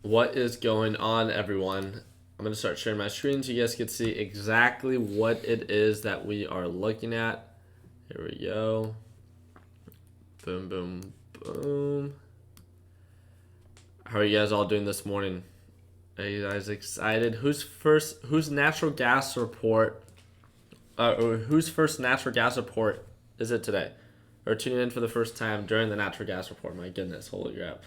What is going on, everyone? I'm going to start sharing my screen so you guys can see exactly what it is that we are looking at. Here we go. Boom, boom, boom. How are you guys all doing this morning? Are you guys excited? Whose natural gas report, or whose first natural gas report is it today? Or tuning in for the first time during the natural gas report? My goodness, holy crap.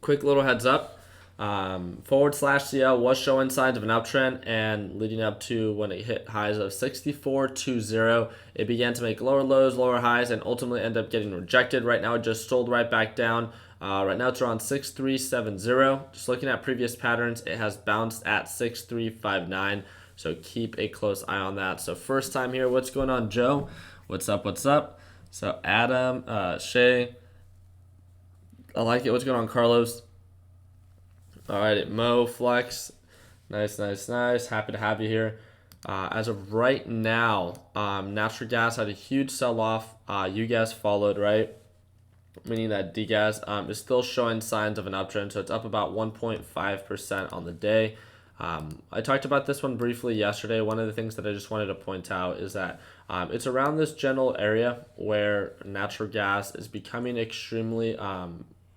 Quick little heads up. /CL was showing signs of an uptrend, and leading up to when it hit highs of 64.20, it began to make lower lows, lower highs, and ultimately end up getting rejected. Right now, it just sold right back down. Right now, it's around 6370. Just looking at previous patterns, it has bounced at 6359. So keep a close eye on that. So first time here, what's going on, Joe? What's up? What's up? So Adam, Shay, I like it. What's going on, Carlos? All right, Mo, Flex. Nice. Happy to have you here. As of right now, natural gas had a huge sell-off. You guys followed, right? Meaning that DGAS is still showing signs of an uptrend, so it's up about 1.5% on the day. I talked about this one briefly yesterday. One of the things that I just wanted to point out is that it's around this general area where natural gas is becoming extremely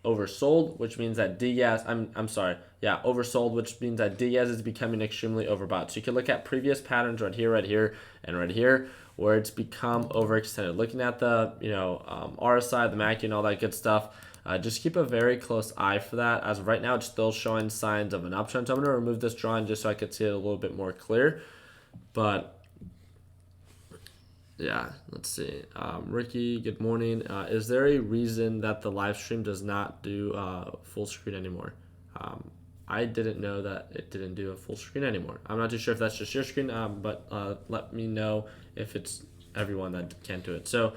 oversold, which means that oversold, which means that DGAS is becoming extremely overbought. So you can look at previous patterns right here, and right here, where it's become overextended. Looking at the RSI, the MACD, and all that good stuff. Just keep a very close eye for that. As of right now, it's still showing signs of an uptrend. So I'm going to remove this drawing just so I could see it a little bit more clear. But yeah, let's see. Ricky, good morning. Is there a reason that the live stream does not do full screen anymore? I didn't know that it didn't do a full screen anymore. I'm not too sure if that's just your screen, but let me know if it's everyone that can't do it. So,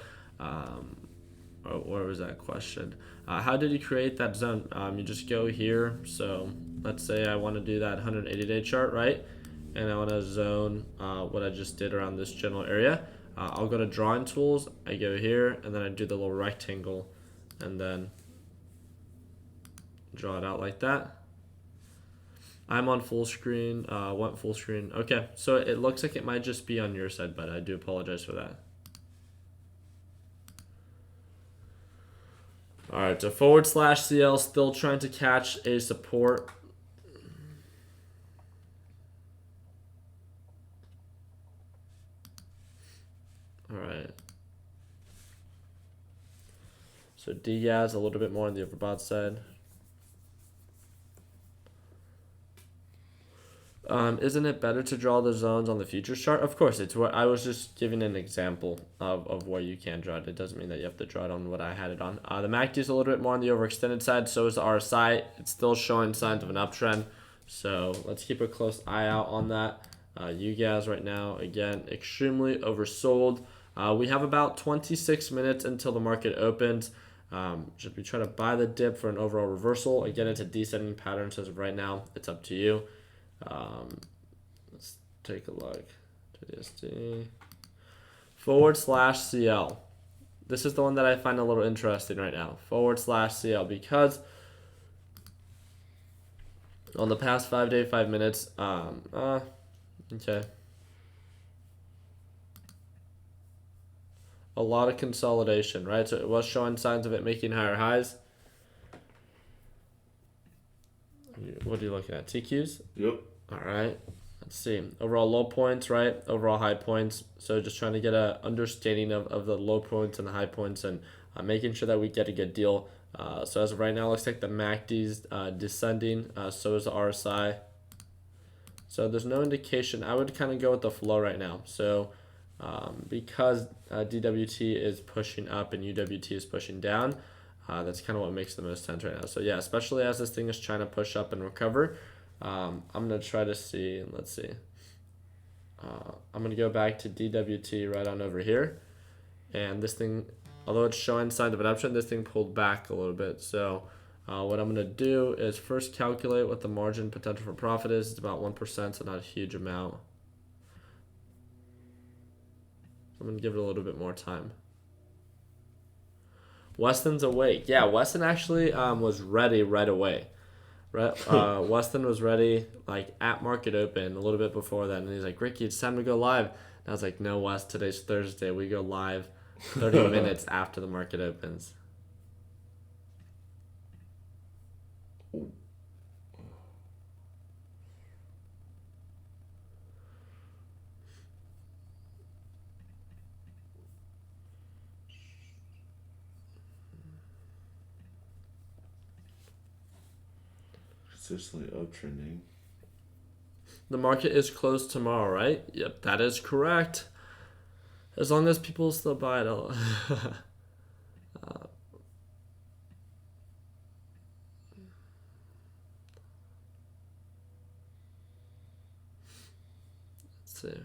where was that question? How did you create that zone? You just go here. So let's say I want to do that 180-day chart, right? And I want to zone what I just did around this general area. I'll go to drawing tools. I go here, and then I do the little rectangle, and then draw it out like that. I'm on full screen. Want full screen? Okay, so it looks like it might just be on your side, but I do apologize for that. All right, so /CL still trying to catch a support. All right. So DGAS a little bit more on the overbought side. Isn't it better to draw the zones on the futures chart? Of course, it's what I was just giving an example of where you can draw it. It doesn't mean that you have to draw it on what I had it on. The MACD is a little bit more on the overextended side. So is the RSI. It's still showing signs of an uptrend. So let's keep a close eye out on that. You guys right now, again, extremely oversold. We have about 26 minutes until the market opens. Should we try to buy the dip for an overall reversal? Again, it's a descending pattern. So as of right now, it's up to you. Let's take a look. JSD /CL. This is the one that I find a little interesting right now. /CL, because on the past 5 day, 5 minutes, okay. A lot of consolidation, right? So it was showing signs of it making higher highs. What are you looking at? TQs? Yep. All right. Let's see. Overall low points, right? Overall high points. So just trying to get an understanding of the low points and the high points, and making sure that we get a good deal. So as of right now, it looks like the MACD's descending. So is the RSI. So there's no indication. I would kind of go with the flow right now. So because DWT is pushing up and UWT is pushing down, that's kind of what makes the most sense right now. So yeah, especially as this thing is trying to push up and recover. I'm going to try to see, let's see. I'm going to go back to DWT right on over here. And this thing, although it's showing signs of an uptrend, this thing pulled back a little bit. So what I'm going to do is first calculate what the margin potential for profit is. It's about 1%, so not a huge amount. I'm going to give it a little bit more time. Weston's awake. Yeah, Weston actually was ready right away. Weston was ready like at market open a little bit before that, and he's like, Ricky, it's time to go live. And I was like, no, West, today's Thursday. We go live 30 minutes after the market opens. Consistently uptrending. The market is closed tomorrow, right? Yep, that is correct. As long as people still buy it. Let's see.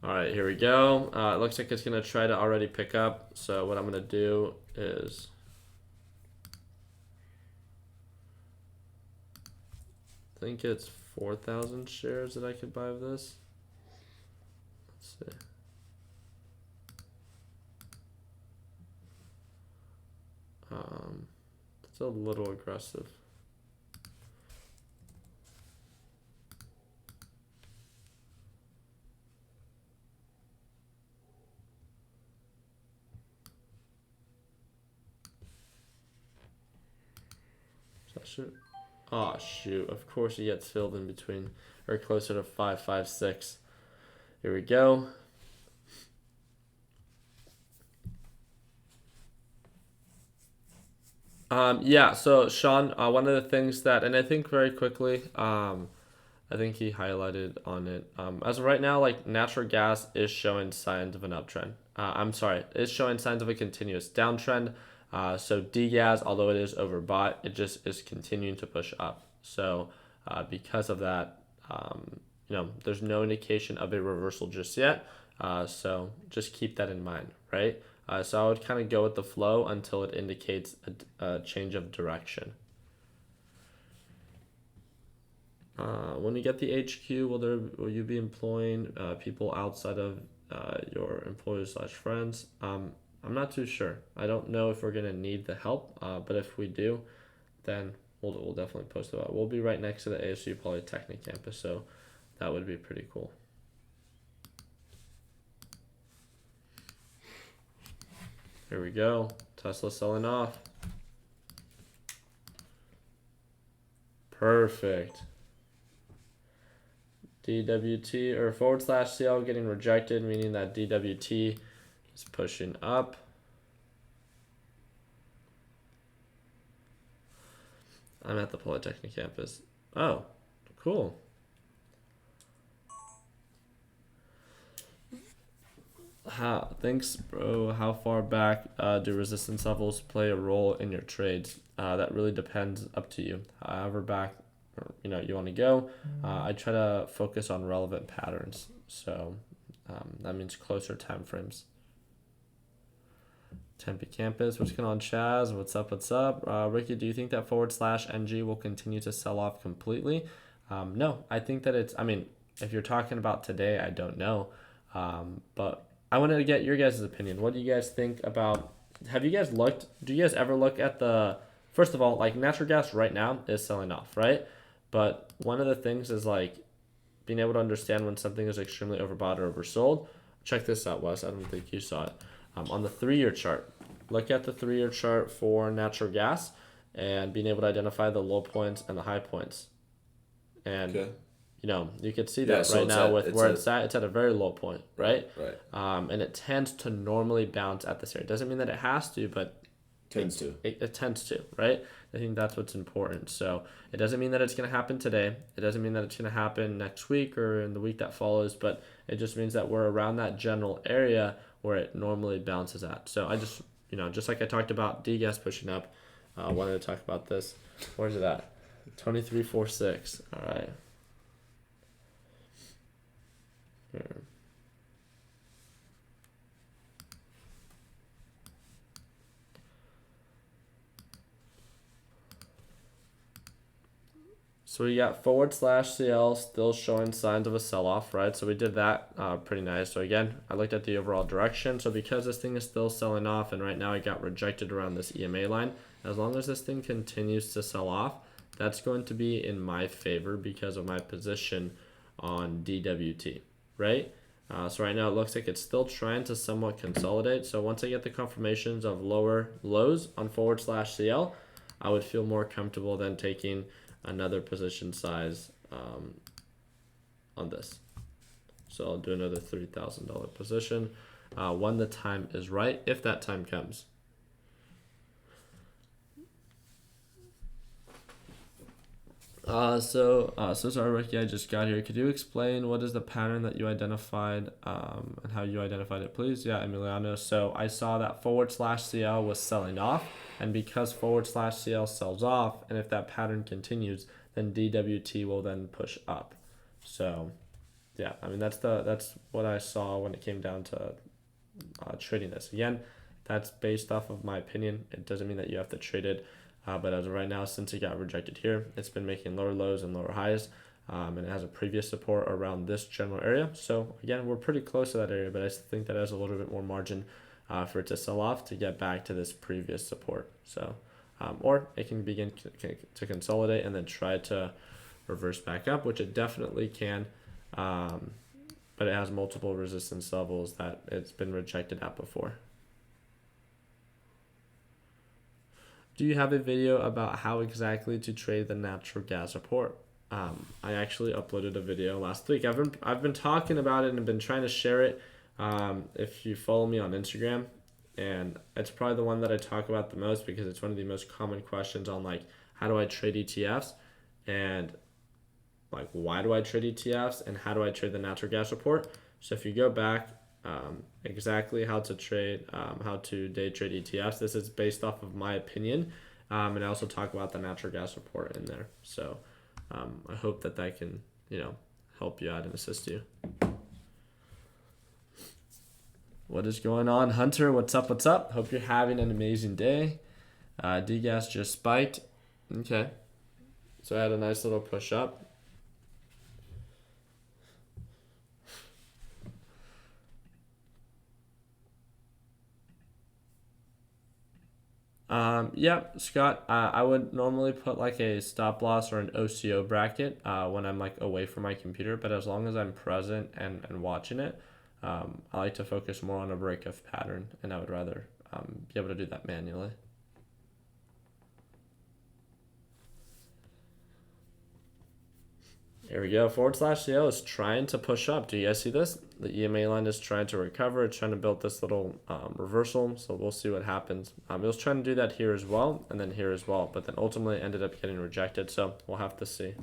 All right, here we go. It looks like it's going to try to already pick up. So what I'm going to do is... I think it's 4,000 shares that I could buy of this. Let's see. It's a little aggressive. Is that shoot? Oh shoot! Of course he gets filled in between, or closer to 556. Here we go. Yeah, so Sean, one of the things that, and I think very quickly, I think he highlighted on it. As of right now, like natural gas is showing signs of an uptrend. I'm sorry, it's showing signs of a continuous downtrend. So degas, although it is overbought, it just is continuing to push up. So because of that, there's no indication of a reversal just yet. So just keep that in mind, right? So I would kind of go with the flow until it indicates a change of direction. When you get the HQ, will you be employing people outside of your employers / friends? I'm not too sure. I don't know if we're gonna need the help, but if we do, then we'll definitely post about it. We'll be right next to the ASU Polytechnic campus, so that would be pretty cool. Here we go. Tesla selling off. Perfect. DWT or /CL getting rejected, meaning that DWT is pushing up. I'm at the Polytechnic campus. Oh, cool. Thanks, bro. How far back do resistance levels play a role in your trades? That really depends, up to you. However back you want to go. I try to focus on relevant patterns, so that means closer time frames. Tempe campus, what's going on, Chaz? What's up? Ricky, do you think that /NG will continue to sell off completely? No, I think that if you're talking about today, I don't know, but I wanted to get your guys' opinion. What do you guys think about? Do you guys ever look at first of all, like natural gas right now is selling off, right? But one of the things is like being able to understand when something is extremely overbought or oversold. Check this out, Wes. I don't think you saw it. On the 3-year chart, look at the 3-year chart for natural gas and being able to identify the low points and the high points. And, you could see that right now with where it's at. It's at a very low point, right? Right. And it tends to normally bounce at this area. It doesn't mean that it has to, but it tends to, right? I think that's what's important. So it doesn't mean that it's going to happen today. It doesn't mean that it's going to happen next week or in the week that follows, but it just means that we're around that general area where it normally bounces at. So I just, just like I talked about D-gas pushing up, I wanted to talk about this. Where's it at? 23.46. All right. Here. So we got forward slash CL still showing signs of a sell-off, right? So we did that pretty nice. So again, I looked at the overall direction. So because this thing is still selling off and right now it got rejected around this EMA line, as long as this thing continues to sell off, that's going to be in my favor because of my position on DWT, right? So right now it looks like it's still trying to somewhat consolidate. So once I get the confirmations of lower lows on forward slash CL, I would feel more comfortable than taking another position size on this. So I'll do another $3,000 position when the time is right, if that time comes. So sorry, Ricky, I just got here. Could you explain what is the pattern that you identified and how you identified it, please? Yeah, Emiliano. So I saw that forward slash CL was selling off, and because forward slash CL sells off, and if that pattern continues, then DWT will then push up. So, yeah, I mean that's what I saw when it came down to trading this. Again, that's based off of my opinion. It doesn't mean that you have to trade it. But as of right now, since it got rejected here, it's been making lower lows and lower highs. And it has a previous support around this general area. So again, we're pretty close to that area, but I think that has a little bit more margin for it to sell off to get back to this previous support. So, or it can begin to consolidate and then try to reverse back up, which it definitely can. But it has multiple resistance levels that it's been rejected at before. Do you have a video about how exactly to trade the natural gas report? I actually uploaded a video last week. I've been talking about it and been trying to share it. If you follow me on Instagram, and it's probably the one that I talk about the most because it's one of the most common questions on like how do I trade ETFs and like why do I trade ETFs and how do I trade the natural gas report. So if you go back, exactly how to trade, how to day trade ETFs. This is based off of my opinion, and I also talk about the natural gas report in there. So I hope that can help you out and assist you. What is going on, Hunter? What's up? What's up? Hope you're having an amazing day. DGAS just spiked. Okay, so I had a nice little push up. Yeah, Scott, I would normally put like a stop loss or an OCO bracket when I'm like away from my computer, but as long as I'm present and watching it, I like to focus more on a break of pattern, and I would rather be able to do that manually. Here we go. Forward slash CL is trying to push up. Do you guys see this? The EMA line is trying to recover. It's trying to build this little reversal. So we'll see what happens. It was trying to do that here as well and then here as well. But then ultimately ended up getting rejected. So we'll have to see.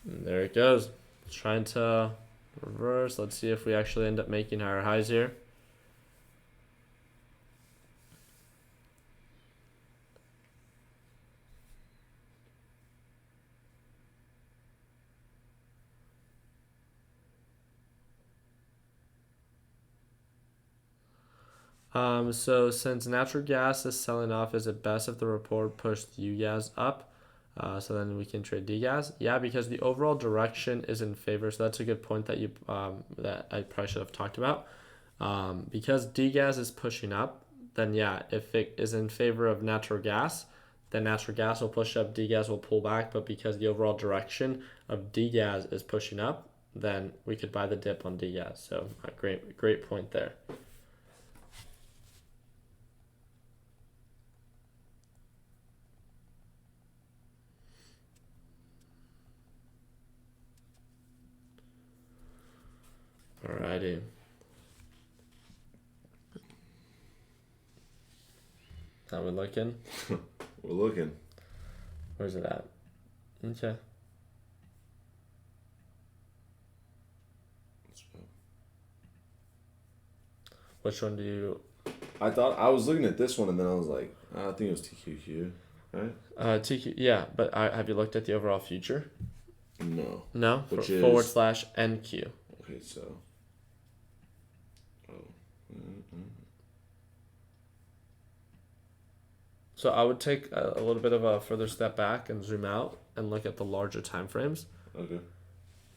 And there it goes. Trying to reverse. Let's see if we actually end up making higher highs here. So since natural gas is selling off, is it best if the report pushed UGAS up? So then we can trade DGAS. Yeah, because the overall direction is in favor. So that's a good point that that I probably should have talked about. Because DGAS is pushing up, then yeah, if it is in favor of natural gas, then natural gas will push up, DGAS will pull back. But because the overall direction of DGAS is pushing up, then we could buy the dip on DGAS. So great point there. Alrighty. How we looking? We're looking. Where's it at? Okay. Which one do you... I thought I was looking at this one and then I was like, I think it was TQQ. right? TQ, yeah, but have you looked at the overall future? No. No, Which forward is slash NQ. okay. So. Oh. So I would take a little bit of a further step back and zoom out and look at the larger time frames. Okay.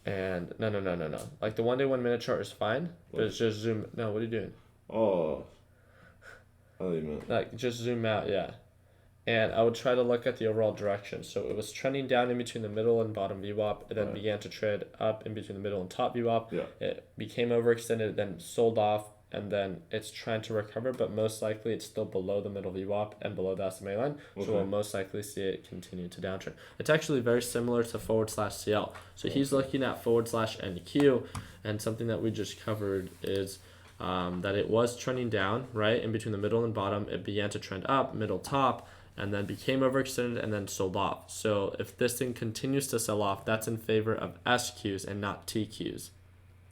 And no. Like the 1 day 1 minute chart is fine, but it's just zoom. No, what are you doing? Oh. I thought you meant. Like just zoom out, yeah. And I would try to look at the overall direction. So it was trending down in between the middle and bottom VWAP. It then began to trade up in between the middle and top VWAP. Yeah. It became overextended, then sold off, and then it's trying to recover, but most likely it's still below the middle VWAP and below the SMA line. Okay. So we'll most likely see it continue to downtrend. It's actually very similar to forward slash CL. So he's looking at forward slash NQ, and something that we just covered is that it was trending down, right? In between the middle and bottom, it began to trend up, middle top, and then became overextended and then sold off. So if this thing continues to sell off, that's in favor of SQs and not TQs.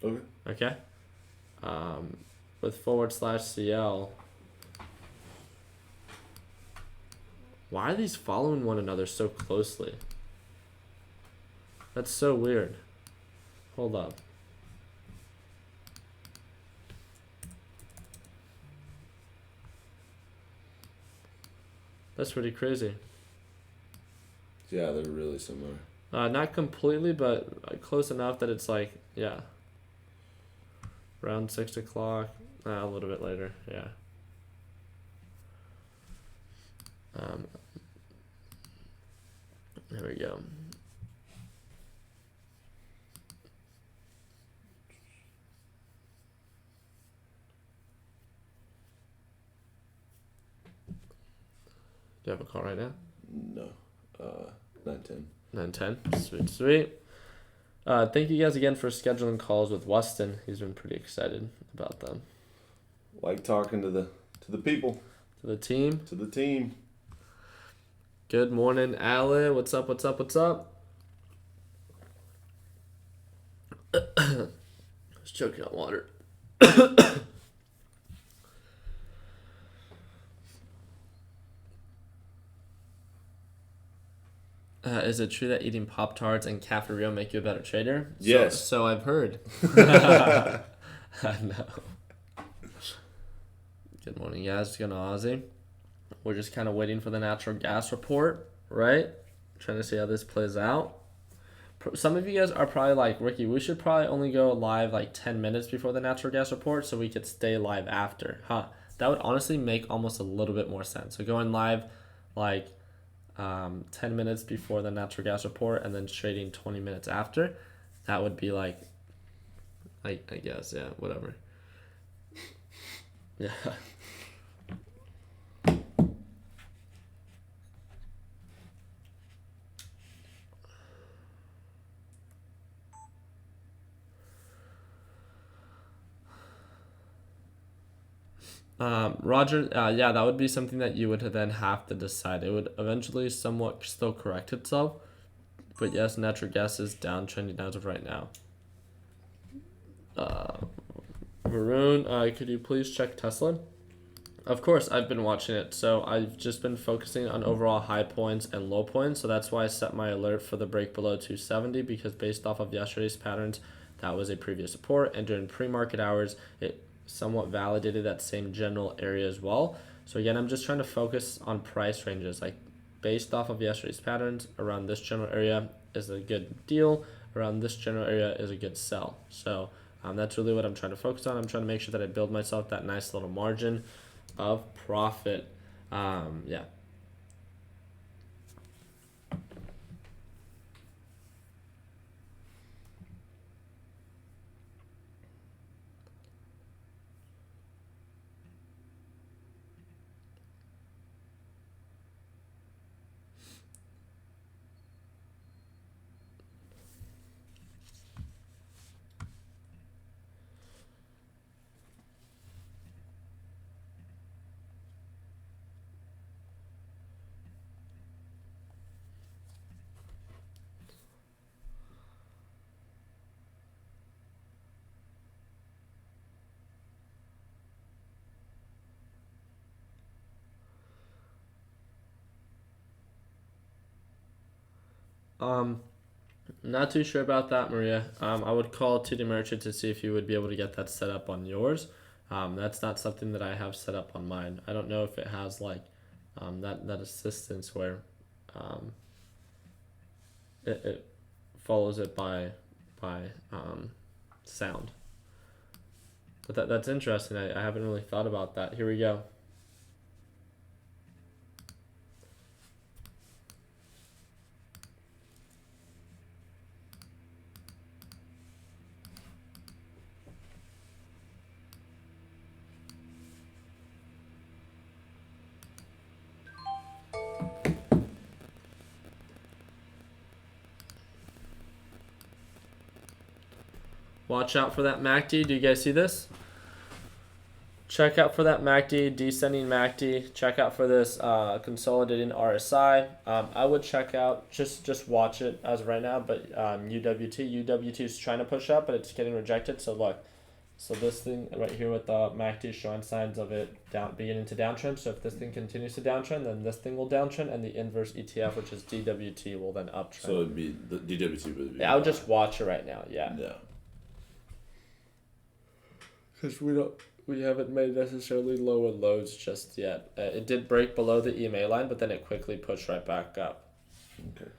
Okay. Okay? With forward slash CL, why are these following one another so closely? That's so weird. Hold up. That's pretty crazy. Yeah, they're really similar. Not completely, but close enough that it's like, yeah. Around 6 o'clock. A little bit later, yeah. There we go. Do you have a call right now? No. 9:10. 9:10. Sweet. Thank you guys again for scheduling calls with Weston. He's been pretty excited about them. Like talking to the people. To the team. To the team. Good morning, Alan. What's up? What's up? What's up? I was choking on water. Is it true that eating Pop-Tarts and cafeteria make you a better trader? Yes. So I've heard. I know. Good morning, guys. Good Aussie. We're just kind of waiting for the natural gas report, right? Trying to see how this plays out. Some of you guys are probably like, Ricky, we should probably only go live like 10 minutes before the natural gas report so we could stay live after. That would honestly make almost a little bit more sense. So going live like 10 minutes before the natural gas report and then trading 20 minutes after, that would be like, I guess, yeah, whatever. Yeah. Roger, yeah, that would be something that you would then have to decide. It would eventually somewhat still correct itself. But yes, natural gas is downtrending as of right now. Varun, could you please check Tesla? Of course, I've been watching it. So I've just been focusing on overall high points and low points. So that's why I set my alert for the break below 270, because based off of yesterday's patterns, that was a previous support. And during pre-market hours, it somewhat validated that same general area as well. So again, I'm just trying to focus on price ranges. Like based off of yesterday's patterns, around this general area is a good deal. Around this general area is a good sell. So that's really what I'm trying to focus on. I'm trying to make sure that I build myself that nice little margin of profit. Yeah. Not too sure about that, Maria. I would call TD Ameritrade to see if you would be able to get that set up on yours. That's not something that I have set up on mine. I don't know if it has like that assistance where um, it follows it by sound. But that's interesting. I haven't really thought about that. Here we go. Watch out for that MACD. Do you guys see this? Check out for that MACD, descending MACD. Check out for this consolidating RSI. I would check out, just watch it as of right now, but UWT is trying to push up, but it's getting rejected. So look, so this thing right here with the MACD is showing signs of it beginning to downtrend. So if this thing continues to downtrend, then this thing will downtrend, and the inverse ETF, which is DWT, will then uptrend. So it'd be the DWT would be. Yeah, I would just watch it right now. Yeah. Yeah. Because we haven't made necessarily lower lows just yet. It did break below the EMA line, but then it quickly pushed right back up. Okay.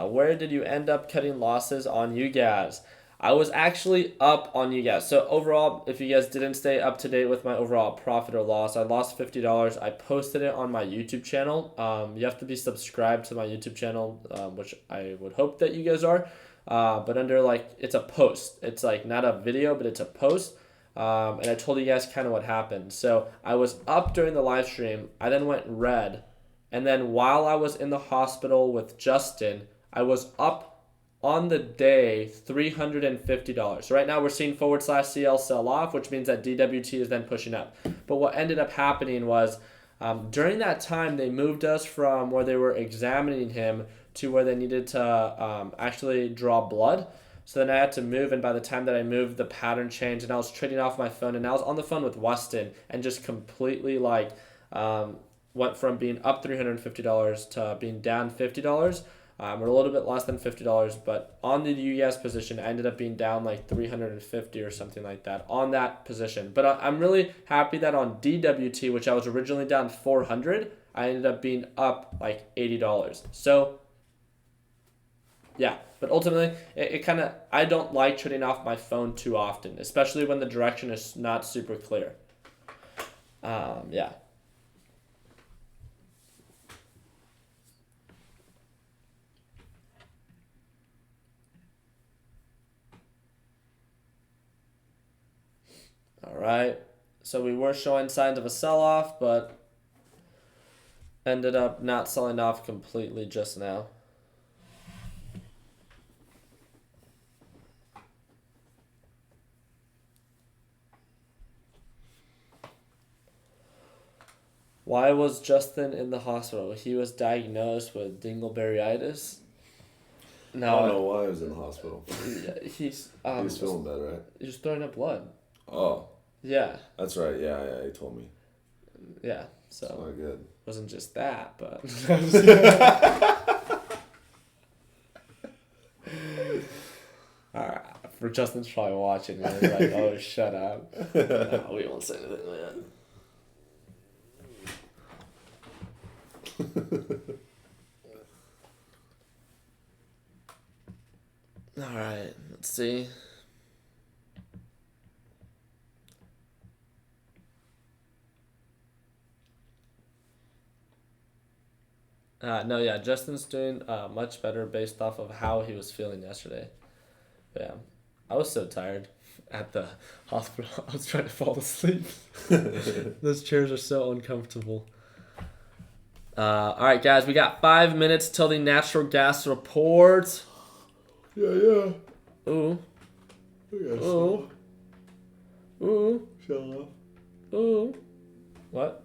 Where did you end up cutting losses on UGAS? I was actually up on UGAS. So overall, if you guys didn't stay up to date with my overall profit or loss, I lost $50. I posted it on my YouTube channel. You have to be subscribed to my YouTube channel, which I would hope that you guys are. But under it's a post. It's like not a video, but it's a post. And I told you guys kind of what happened. So I was up during the live stream. I then went red. And then while I was in the hospital with Justin, I was up on the day $350. So right now we're seeing /CL sell off, which means that DWT is then pushing up. But what ended up happening was during that time, they moved us from where they were examining him to where they needed to actually draw blood. So then I had to move, and by the time that I moved, the pattern changed, and I was trading off my phone, and I was on the phone with Weston, and just completely went from being up $350 to being down $50, or a little bit less than $50, but on the UES position, I ended up being down like $350 or something like that on that position. But I'm really happy that on DWT, which I was originally down $400, I ended up being up like $80. So yeah, but ultimately, it kind of, I don't like trading off my phone too often, especially when the direction is not super clear. Yeah. All right. So we were showing signs of a sell-off, but ended up not selling off completely just now. Why was Justin in the hospital? He was diagnosed with dingleberryitis. No, I don't know why he was in the hospital. He's He was feeling bad, right? He was throwing up blood. Oh. Yeah. That's right. Yeah, he told me. Yeah. It's So not good. wasn't just that, but Alright. For Justin's probably watching, man. He's like, oh, shut up. No, we won't say anything, man. All right, let's see. No, yeah, Justin's doing much better based off of how he was feeling yesterday. Yeah, I was so tired at the hospital. I was trying to fall asleep. Those chairs are so uncomfortable. All right, guys, we got 5 minutes till the natural gas report. Yeah. Ooh. Ooh. Ooh. Shut Ooh. What?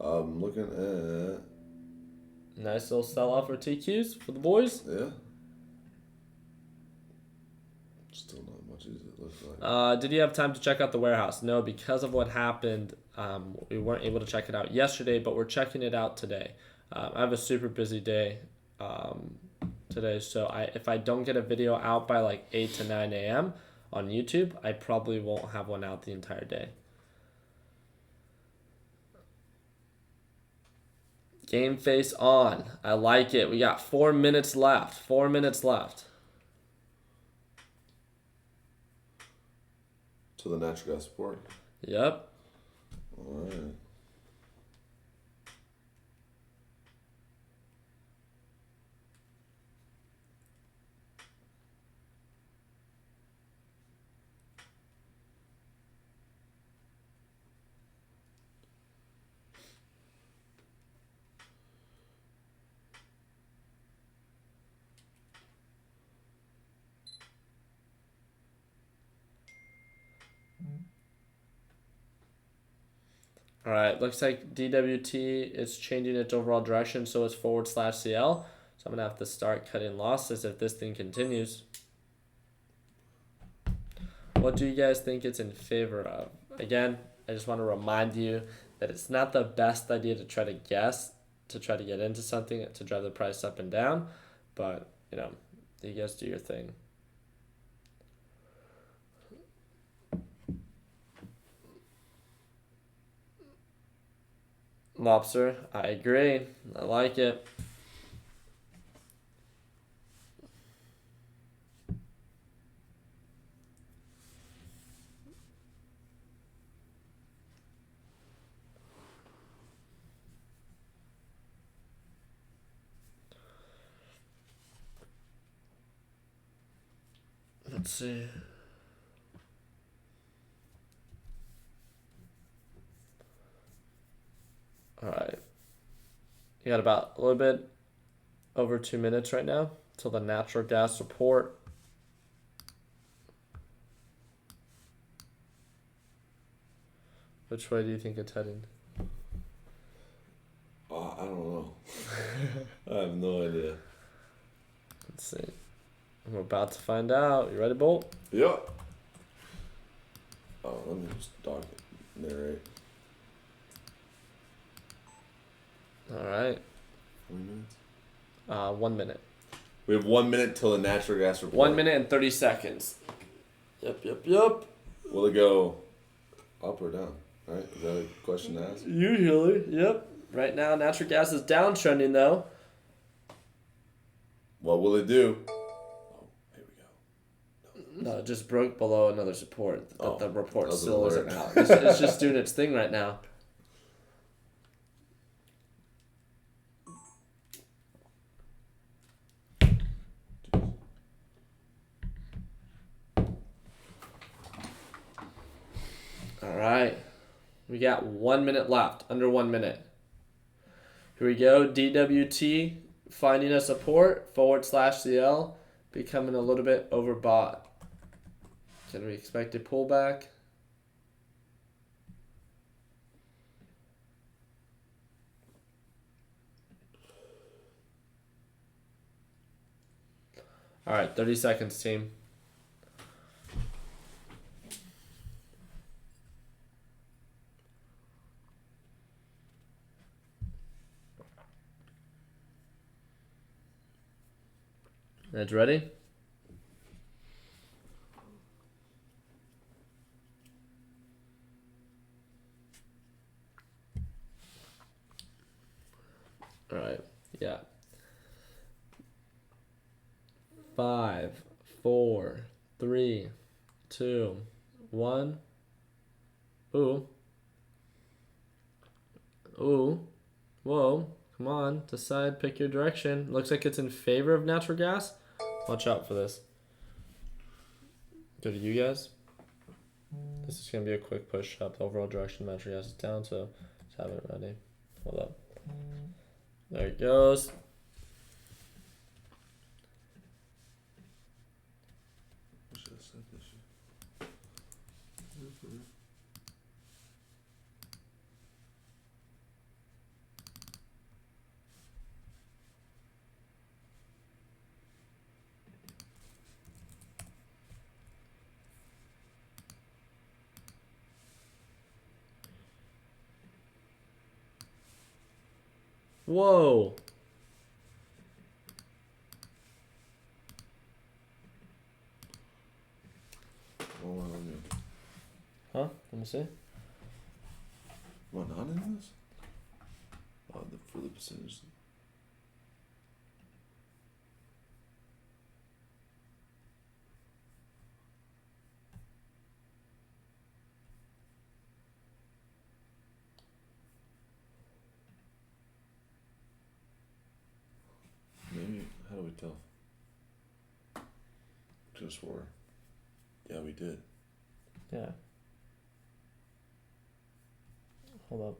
I'm looking at. Nice little sell-off for TQs for the boys. Yeah. Still not much as it looks like. Did you have time to check out the warehouse? No, because of what happened, we weren't able to check it out yesterday, but we're checking it out today. I have a super busy day today. So if I don't get a video out by like 8 to 9 a.m. on YouTube, I probably won't have one out the entire day. Game face on. I like it. We got 4 minutes left. 4 minutes left. To the natural gas support. Yep. All right. All right. Looks like DWT is changing its overall direction, so it's /CL. So I'm going to have to start cutting losses if this thing continues. What do you guys think it's in favor of? Again, I just want to remind you that it's not the best idea to try to guess, to try to get into something, to drive the price up and down. But, you know, you guys do your thing. Lobster, I agree. I like it. Let's see. All right. You got about a little bit over 2 minutes right now till the natural gas support. Which way do you think it's heading? I don't know. I have no idea. Let's see. I'm about to find out. You ready, Bolt? Yep. Oh, let me just narrate. All right. 20 minutes? 1 minute. We have 1 minute till the natural gas report. 1 minute and 30 seconds. Yep. Will it go up or down? Right? Is that a question to ask? Usually, yep. Right now, natural gas is downtrending, though. What will it do? Oh, here we go. No, it just broke below another support. Oh, The report that was an still isn't alert. out. It's just doing its thing right now. All right. We got 1 minute left. Under 1 minute. Here we go. DWT finding a support /CL becoming a little bit overbought. Can we expect a pullback? All right, 30 seconds, team. Edge ready? All right, yeah. 5, 4, 3, 2, 1. Ooh. Whoa. Come on. Decide. Pick your direction. Looks like it's in favor of natural gas. Watch out for this. Go to you guys. This is going to be a quick push up. The overall direction of natural gas is down, so just have it ready. Hold up. There it goes. Whoa. Huh? Let me see. What, not in this? Oh, for the percentage. Maybe, how do we tell? Just swore. Yeah, we did. Yeah. Hold up.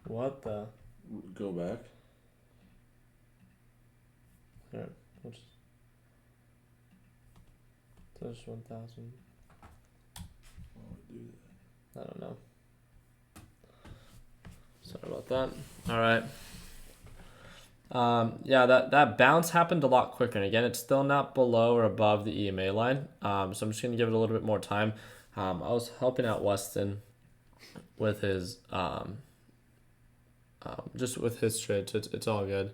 What the? Go back. Here, we'll just touch 1,000. Why would we do that? I don't know. Sorry about that. All right. Yeah, that bounce happened a lot quicker. And again, it's still not below or above the EMA line. So I'm just going to give it a little bit more time. I was helping out Weston with his just with his trades. It's all good.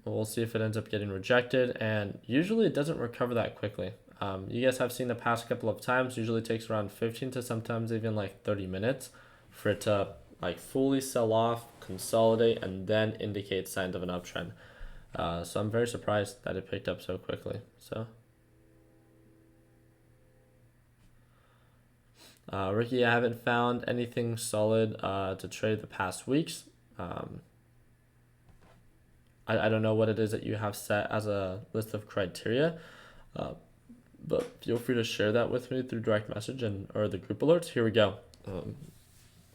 We'll see if it ends up getting rejected. And usually it doesn't recover that quickly. You guys have seen the past couple of times. Usually it takes around 15 to sometimes even like 30 minutes for it to like fully sell off, consolidate, and then indicate signs of an uptrend. So I'm very surprised that it picked up so quickly. So, Ricky, I haven't found anything solid to trade the past weeks. I don't know what it is that you have set as a list of criteria, but feel free to share that with me through direct message or the group alerts. Here we go.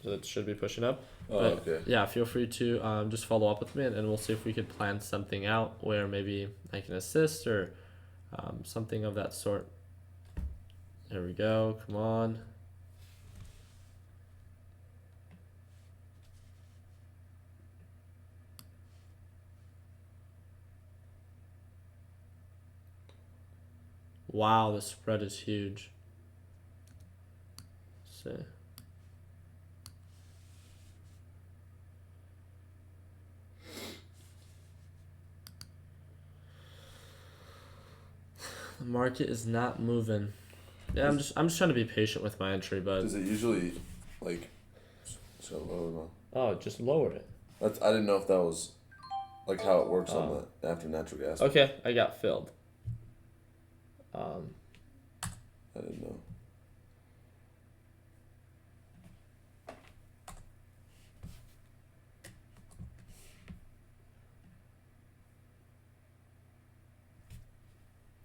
So it should be pushing up. Oh, But, okay. yeah, feel free to just follow up with me, and we'll see if we could plan something out where maybe I can assist or something of that sort. There we go. Come on. Wow, the spread is huge. Let's see. The market is not moving. Yeah, I'm just trying to be patient with my entry, but Does it usually, like, so low now? oh, just lowered it. I didn't know if that was, like, how it works on the after natural gas. Okay, I got filled. I didn't know.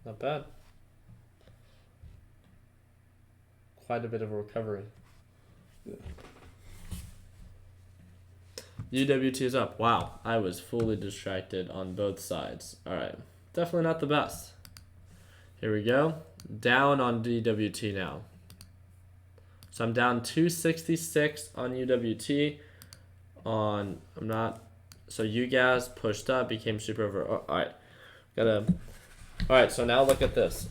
Not bad. Quite a bit of a recovery. Yeah. UWT is up. Wow, I was fully distracted on both sides. All right, definitely not the best. Here we go. Down on DWT now. So I'm down 266 on UWT. So you guys pushed up, became super over. Oh, all right, all right, so now look at this.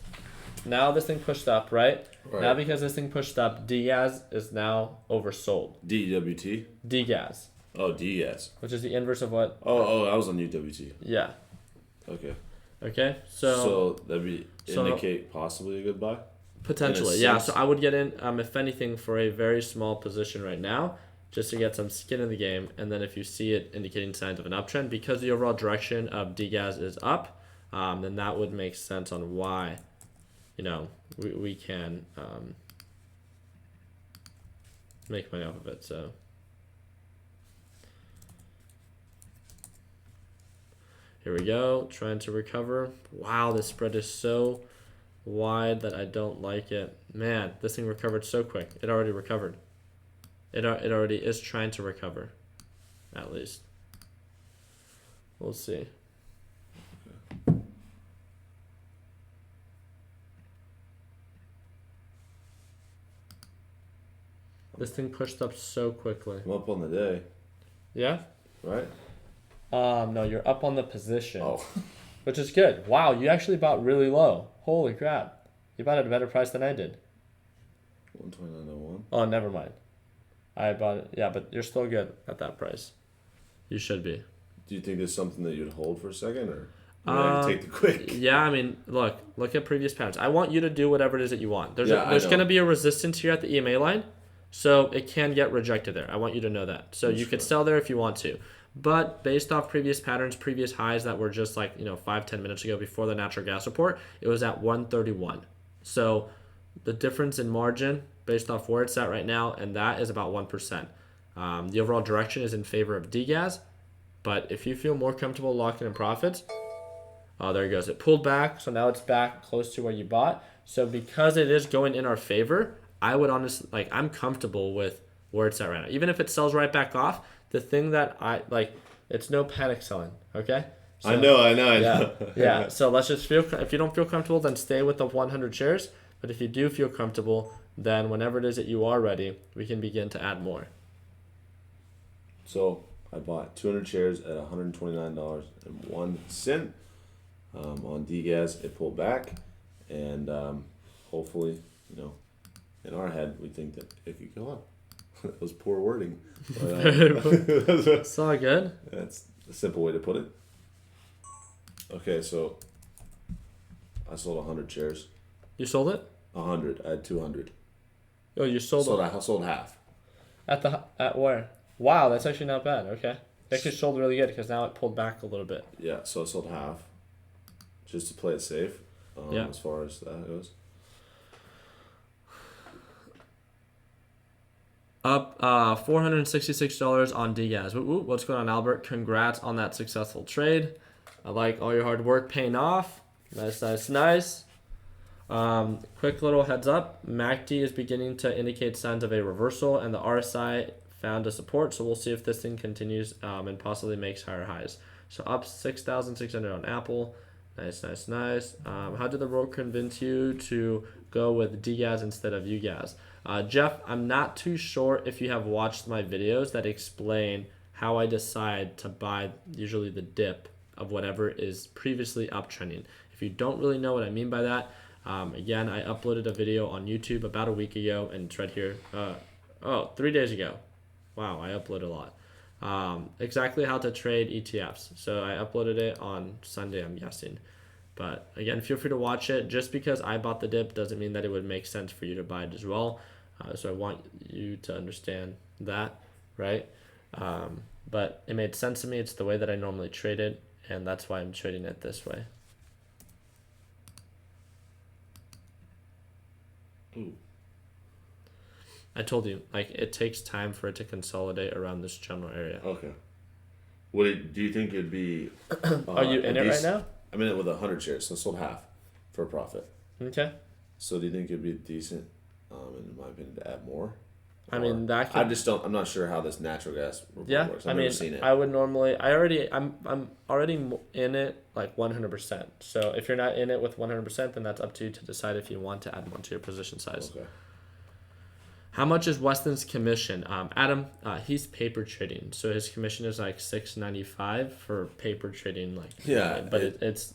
Now this thing pushed up, right? Right. Now because this thing pushed up, DGAS is now oversold. DWT? DGAS, Oh, DS. which is the inverse of what? Oh, I was on UWT. Yeah. Okay. Okay, So that'd be so- indicate possibly a good buy? potentially, in a yeah. sense. So I would get in, if anything, for a very small position right now, just to get some skin in the game. And then if you see it indicating signs of an uptrend, because the overall direction of DGAS is up, then that would make sense on why, we can make money off of it. So here we go, trying to recover. Wow, this spread is so wide that I don't like it. Man, this thing recovered so quick. It already recovered. It already is trying to recover, at least. We'll see. This thing pushed up so quickly. I'm up on the day, Yeah? right? No, you're up on the position. Oh. Which is good. Wow, you actually bought really low. Holy crap. You bought at a better price than I did. 129.01. Oh, never mind. I bought it. Yeah, but you're still good at that price. You should be. Do you think there's something that you'd hold for a second, or I can take the quick? Yeah, I mean, look at previous patterns. I want you to do whatever it is that you want. There's Yeah, going to be a resistance here at the EMA line, so it can get rejected there. I want you to know that. So you could sell there if you want to. But based off previous patterns, previous highs that were just like, 5-10 minutes ago before the natural gas report, it was at 131. So the difference in margin based off where it's at right now, and that is about 1%. The overall direction is in favor of degas, but if you feel more comfortable locking in profits, oh, there it goes. It pulled back, so now it's back close to where you bought. So because it is going in our favor, I would honestly, I'm comfortable with where it's at right now. Even if it sells right back off, the thing that it's no panic selling, okay? So, I know. Yeah. So let's just if you don't feel comfortable, then stay with the 100 shares. But if you do feel comfortable, then whenever it is that you are ready, we can begin to add more. So I bought 200 shares at $129.01. On DGAS, it pulled back, and hopefully, in our head, we think that it could go up. That was poor wording. But, It's all good. That's a simple way to put it. Okay, so I sold 100 shares. You sold it? 100. I had 200. Oh, you sold it. I sold half. At where? Wow, that's actually not bad. Okay. It actually sold really good because now it pulled back a little bit. Yeah, so I sold half just to play it safe as far as that goes. Up $466 on DGAS. What's going on, Albert? Congrats on that successful trade. I like all your hard work paying off. Nice. Quick little heads up. MACD is beginning to indicate signs of a reversal, and the RSI found a support. So we'll see if this thing continues and possibly makes higher highs. So up 6,600 on Apple. Nice. How did the road convince you to go with DGAS instead of UGAS? Jeff, I'm not too sure if you have watched my videos that explain how I decide to buy usually the dip of whatever is previously uptrending. If you don't really know what I mean by that, again, I uploaded a video on YouTube about a week ago, and it's right here. 3 days ago. Wow, I upload a lot. Exactly how to trade ETFs. So I uploaded it on Sunday, I'm guessing. But again, feel free to watch it. Just because I bought the dip doesn't mean that it would make sense for you to buy it as well. So I want you to understand that, right? But it made sense to me. It's the way that I normally trade it, and that's why I'm trading it this way. Ooh. I told you, it takes time for it to consolidate around this general area. Okay. Do you think it'd be? Are you in it right now? I'm in it with 100 shares, so I sold half for a profit. Okay. So do you think it'd be decent, in my opinion, to add more? I mean, that could... I'm not sure how this natural gas report works. I've never seen it. I would normally... I'm already in it 100%. So if you're not in it with 100%, then that's up to you to decide if you want to add more to your position size. Okay. How much is Weston's commission? Adam, he's paper trading, so his commission is $6.95 for paper trading. It's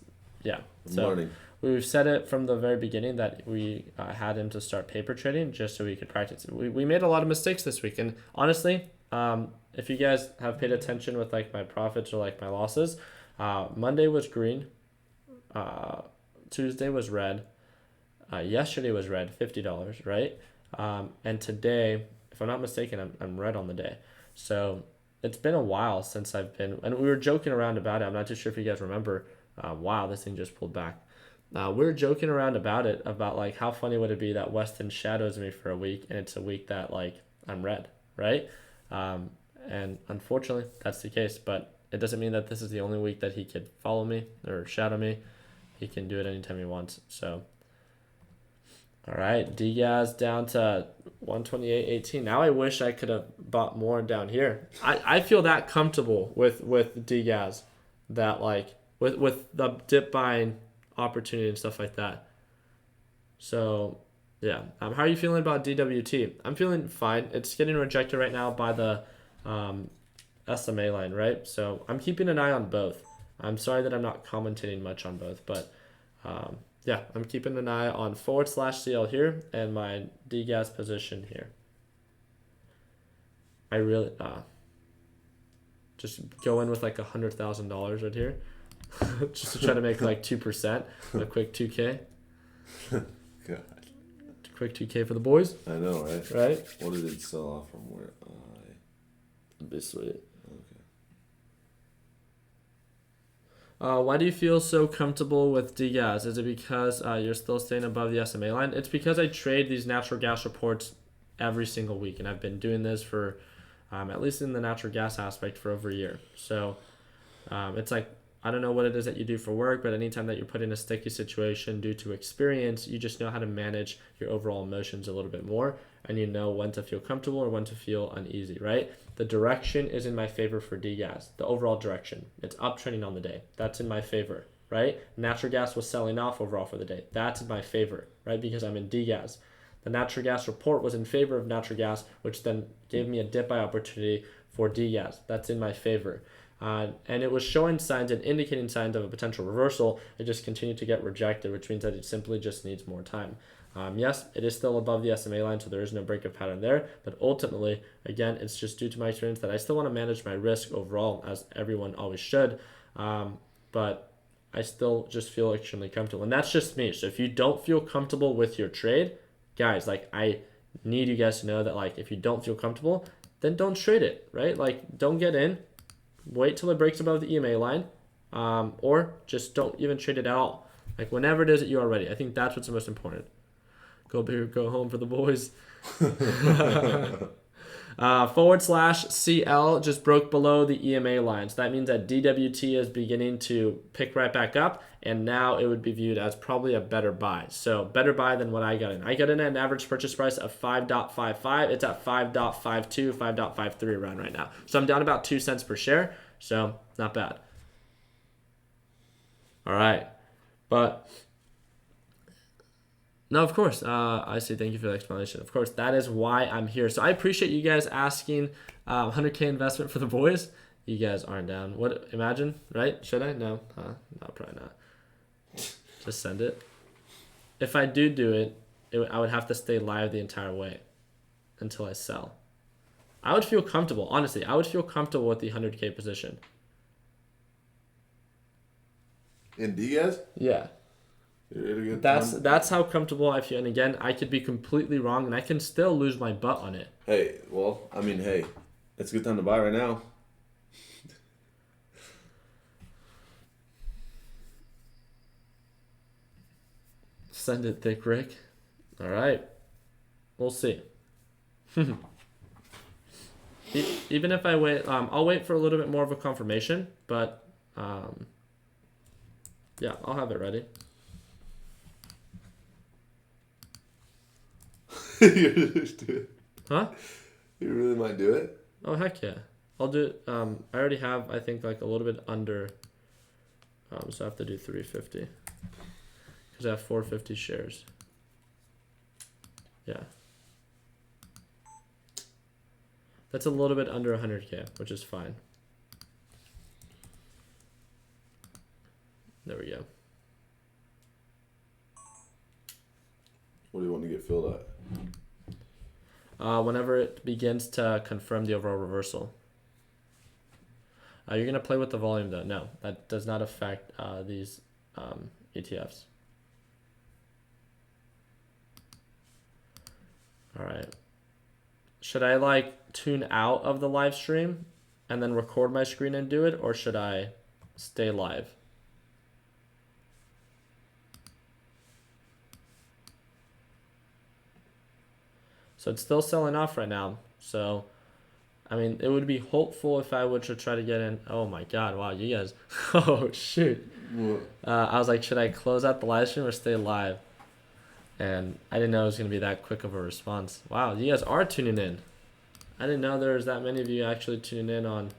So morning. we've said it from the very beginning that we had him to start paper trading just so we could practice. We made a lot of mistakes this week, and honestly, if you guys have paid attention with my profits or my losses, Monday was green, Tuesday was red, yesterday was red, $50, right? And today, if I'm not mistaken, I'm red on the day. So it's been a while since I've been, and we were joking around about it. I'm not too sure if you guys remember. Wow, this thing just pulled back. We were joking around about it, about how funny would it be that Weston shadows me for a week, and it's a week that I'm red, right? And unfortunately, that's the case. But it doesn't mean that this is the only week that he could follow me or shadow me. He can do it anytime he wants. So. All right, DGAS down to 128.18. Now I wish I could have bought more down here. I feel that comfortable with DGAS, that with the dip buying opportunity and stuff like that. So yeah, how are you feeling about DWT? I'm feeling fine. It's getting rejected right now by the SMA line, right? So I'm keeping an eye on both. I'm sorry that I'm not commentating much on both, but yeah, I'm keeping an eye on /CL here and my DGAS position here. I really just go in with like $100,000 right here, just to try to make like 2%, a quick 2K. God. Quick 2K for the boys. I know, right? Right. What did it sell off from? Where? That'd be sweet. Okay. Why do you feel so comfortable with DGAS? Is it because you're still staying above the SMA line? It's because I trade these natural gas reports every single week, and I've been doing this for, at least in the natural gas aspect, for over a year. So it's like, I don't know what it is that you do for work, but anytime that you're put in a sticky situation due to experience, you just know how to manage your overall emotions a little bit more, and you know when to feel comfortable or when to feel uneasy, right? The direction is in my favor for DGAS. The overall direction, it's uptrending on the day. That's in my favor, right? Natural gas was selling off overall for the day. That's in my favor, right? Because I'm in DGAS. The natural gas report was in favor of natural gas, which then gave me a dip buy opportunity for DGAS. That's in my favor. And it was showing signs and indicating signs of a potential reversal. It just continued to get rejected, which means that it simply just needs more time. Yes, it is still above the SMA line, so there is no breakup pattern there. But ultimately, again, it's just due to my experience that I still want to manage my risk overall, as everyone always should. But I still just feel extremely comfortable. And that's just me. So if you don't feel comfortable with your trade, guys, like, I need you guys to know that, like, if you don't feel comfortable, then don't trade it, right? Like, don't get in. Wait till it breaks above the EMA line, or just don't even trade it at all. Like, whenever it is that you are ready. I think that's what's the most important. Go big, go home for the boys. /CL just broke below the EMA line. So that means that DWT is beginning to pick right back up, and now it would be viewed as probably a better buy. So better buy than what I got in. I got in at an average purchase price of 5.55. It's at 5.52, 5.53 around right now. So I'm down about 2 cents per share. So not bad. All right. But no, of course. I see. Thank you for the explanation. Of course, that is why I'm here. So I appreciate you guys asking 100K investment for the boys. You guys aren't down. What? Imagine, right? Should I? No. No, probably not. Just send it. If I do it, I would have to stay live the entire way until I sell. I would feel comfortable. Honestly, I would feel comfortable with the 100K position. In Diaz? Yeah. That's how comfortable I feel. And again, I could be completely wrong, and I can still lose my butt on it. Hey, well, I mean, hey, it's a good time to buy right now. Send it, Thick Rick. All right. We'll see. Even if I wait, I'll wait for a little bit more of a confirmation, but yeah, I'll have it ready. You really do it? Huh? You really might do it? Oh, heck yeah. I'll do it. I already have, I think, like a little bit under. So I have to do 350. Because I have 450 shares. Yeah. That's a little bit under 100K, which is fine. There we go. What do you want to get filled at? Whenever it begins to confirm the overall reversal. You're going to play with the volume though. No, that does not affect these ETFs. All right. Should I like tune out of the live stream and then record my screen and do it, or should I stay live? So it's still selling off right now. So, I mean, it would be hopeful if I would try to get in. Oh my God, wow, you guys. Oh, shoot. I was like, should I close out the live stream or stay live? And I didn't know it was going to be that quick of a response. Wow, you guys are tuning in. I didn't know there was that many of you actually tuning in on.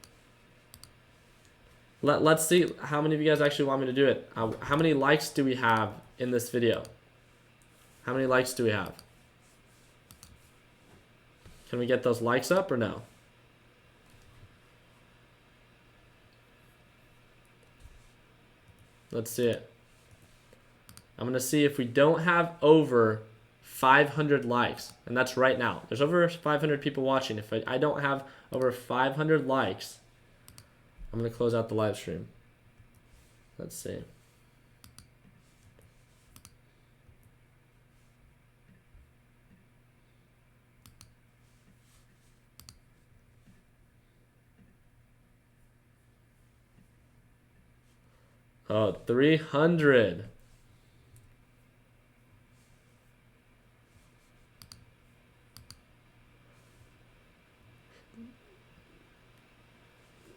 Let's see how many of you guys actually want me to do it. How many likes do we have in this video? How many likes do we have? Can we get those likes up or no? Let's see it. I'm going to see if we don't have over 500 likes, and that's right now. There's over 500 people watching. If I don't have over 500 likes, I'm going to close out the live stream. Let's see. Oh, 300.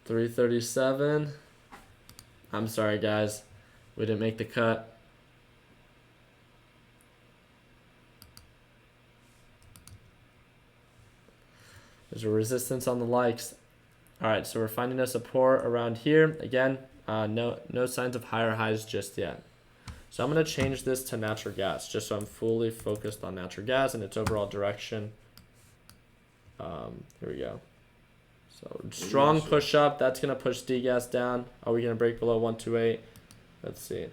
$337. I'm sorry, guys. We didn't make the cut. There's a resistance on the likes. All right, so we're finding a support around here. Again, no signs of higher highs just yet. So I'm going to change this to natural gas, just so I'm fully focused on natural gas and its overall direction. Here we go. So strong push up. That's going to push D-gas down. Are we going to break below 128? Let's see.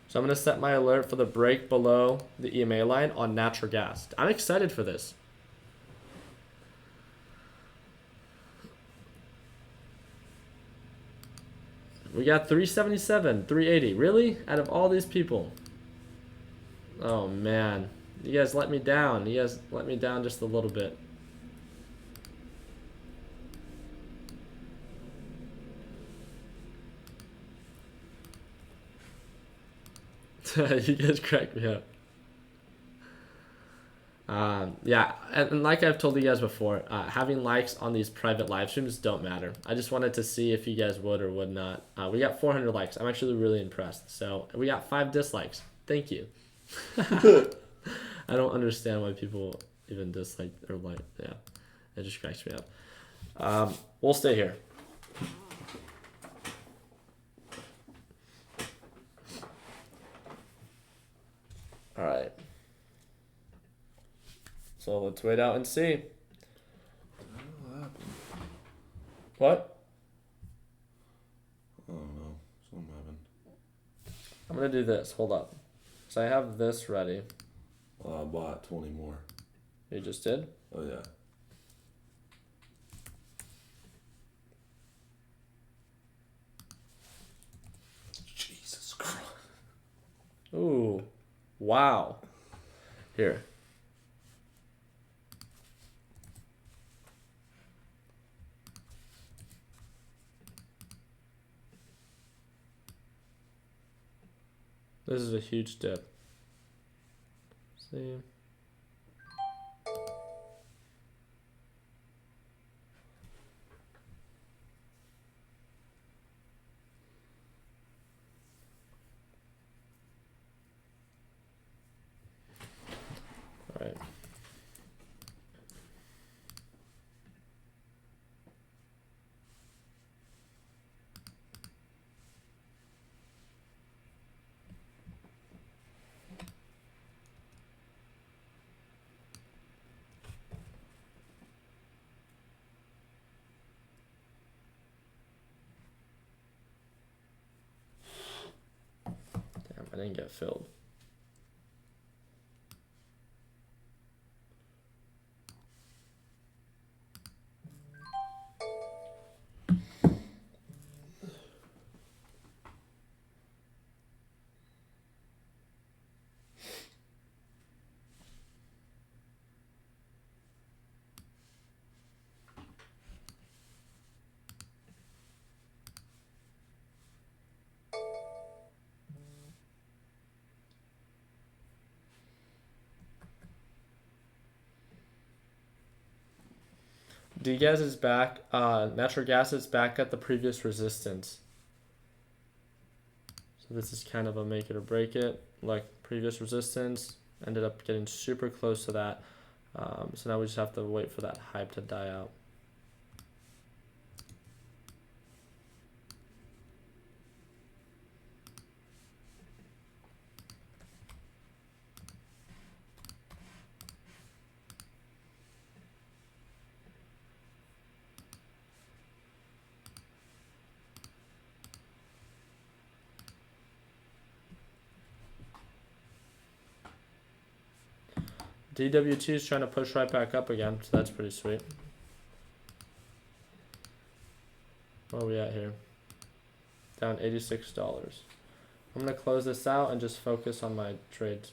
So I'm going to set my alert for the break below the EMA line on natural gas. I'm excited for this. We got 377, 380. Really? Out of all these people? Oh, man. You guys let me down. You guys let me down just a little bit. You guys crack me up. Yeah, and like I've told you guys before, having likes on these private live streams don't matter. I just wanted to see if you guys would or would not. We got 400 likes. I'm actually really impressed. So we got 5 dislikes. Thank you. I don't understand why people even dislike or like. Yeah, it just cracks me up. We'll stay here. All right. So let's wait out and see. What? I don't know. Something happened. I'm going to do this. Hold up. So I have this ready. Well, I bought 20 more. You just did? Oh, yeah. Jesus Christ. Ooh. Wow. Here. This is a huge dip. See. All right. Damn, I didn't get filled. D-gas is back. Natural gas is back at the previous resistance. So this is kind of a make it or break it. Like previous resistance, ended up getting super close to that. So now we just have to wait for that hype to die out. DWT is trying to push right back up again, so that's pretty sweet. Where are we at here? Down $86. I'm going to close this out and just focus on my trades.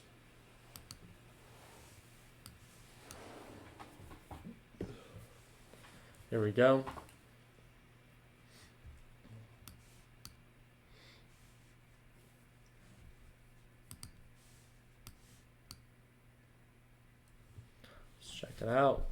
Here we go. Let's check it out.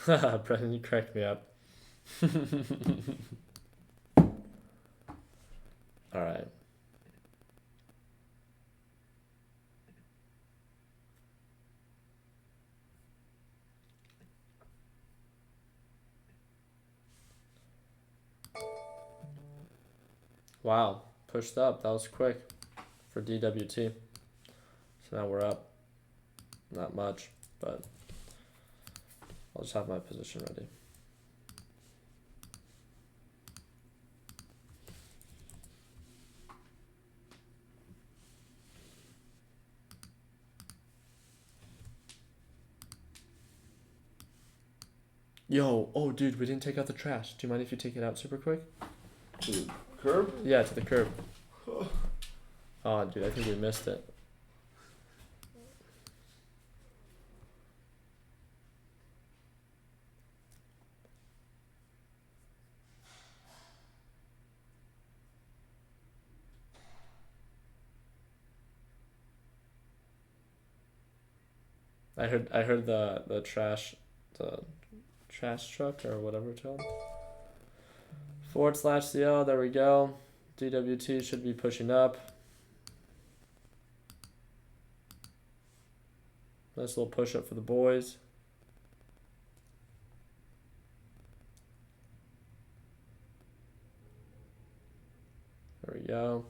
Brendan, you cracked me up. All right. Wow, pushed up. That was quick for DWT. So now we're up. Not much, but I'll just have my position ready. Yo, oh dude, we didn't take out the trash. Do you mind if you take it out super quick? To the curb? Yeah, to the curb. Oh dude, I think we missed it. I heard the trash truck or whatever it's called. /CL, there we go. DWT should be pushing up. Nice little push up for the boys. There we go.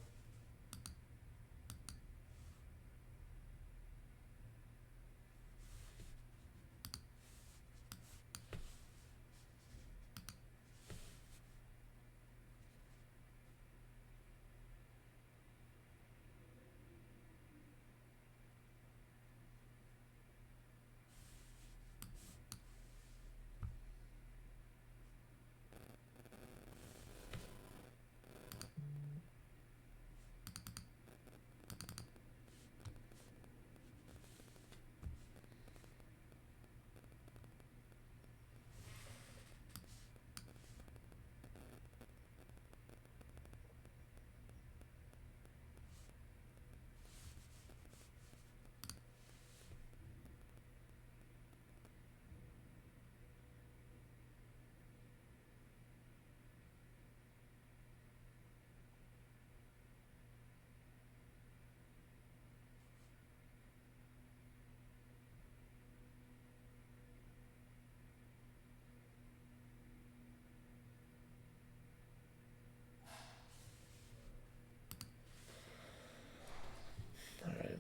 All right.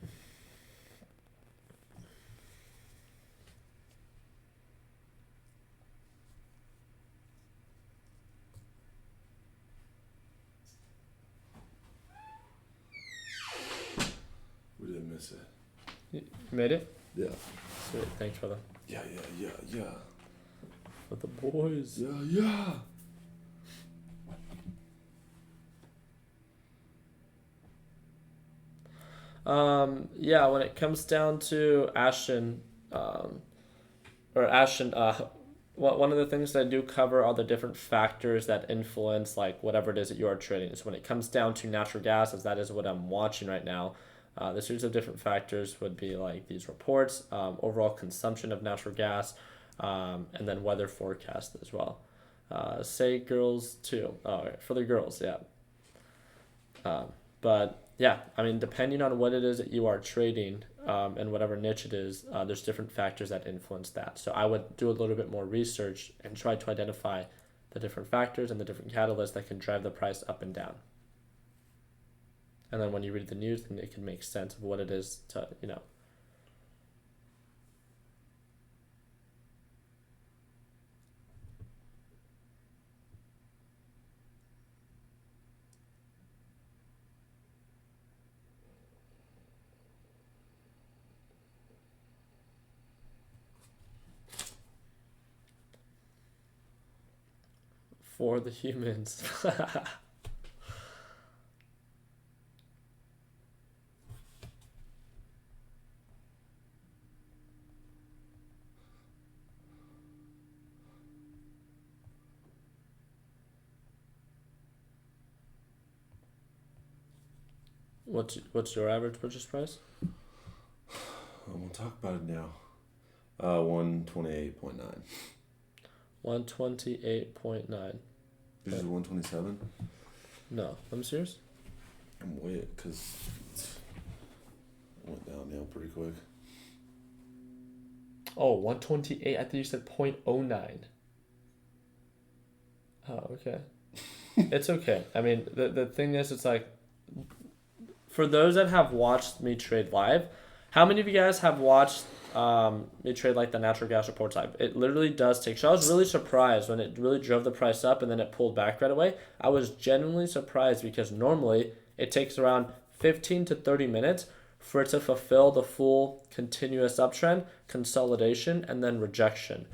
We didn't miss it. You made it? Yeah. Sweet. Thanks, brother. Yeah. For the boys. Yeah. Yeah, when it comes down to Ashton, one of the things that I do cover are the different factors that influence like whatever it is that you are trading. So when it comes down to natural gas, as that is what I'm watching right now, the series of different factors would be like these reports, overall consumption of natural gas, and then weather forecast as well. Say girls too. Oh, right, for the girls, yeah. But yeah, I mean, depending on what it is that you are trading, and whatever niche it is, there's different factors that influence that. So I would do a little bit more research and try to identify the different factors and the different catalysts that can drive the price up and down. And then when you read the news, then it can make sense of what it is to, for the humans. What's your average purchase price? We'll talk about it now. 128.9. 128.9. This is 127. No, I'm serious. I'm way it because it went downhill pretty quick. Oh, 128. I thought you said 0.09. Oh, okay. It's okay. I mean, the thing is, it's like, for those that have watched me trade live, how many of you guys have watched me trade like the natural gas report type? It literally does take. So I was really surprised when it really drove the price up and then it pulled back right away. I was genuinely surprised because normally it takes around 15 to 30 minutes for it to fulfill the full continuous uptrend, consolidation, and then rejection.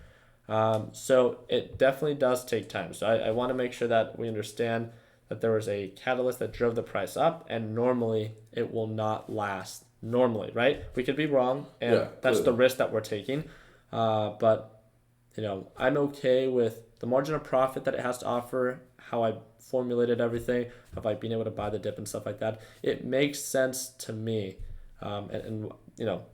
So it definitely does take time. So I want to make sure that we understand that there was a catalyst that drove the price up, and normally it will not last. Normally, right? We could be wrong, and Yeah, that's the clearly. risk that we're taking. But I'm okay with the margin of profit that it has to offer, how I formulated everything, have I been able to buy the dip and stuff like that. It makes sense to me, and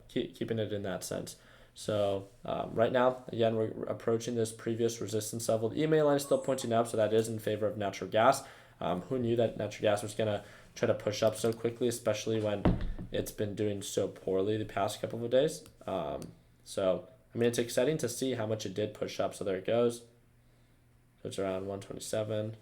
keeping it in that sense. So right now, again, we're approaching this previous resistance level. The EMA line is still pointing up, so that is in favor of natural gas. Who knew that natural gas was going to try to push up so quickly, especially when it's been doing so poorly the past couple of days. So, I mean, it's exciting to see how much it did push up. So there it goes. So it's around 127.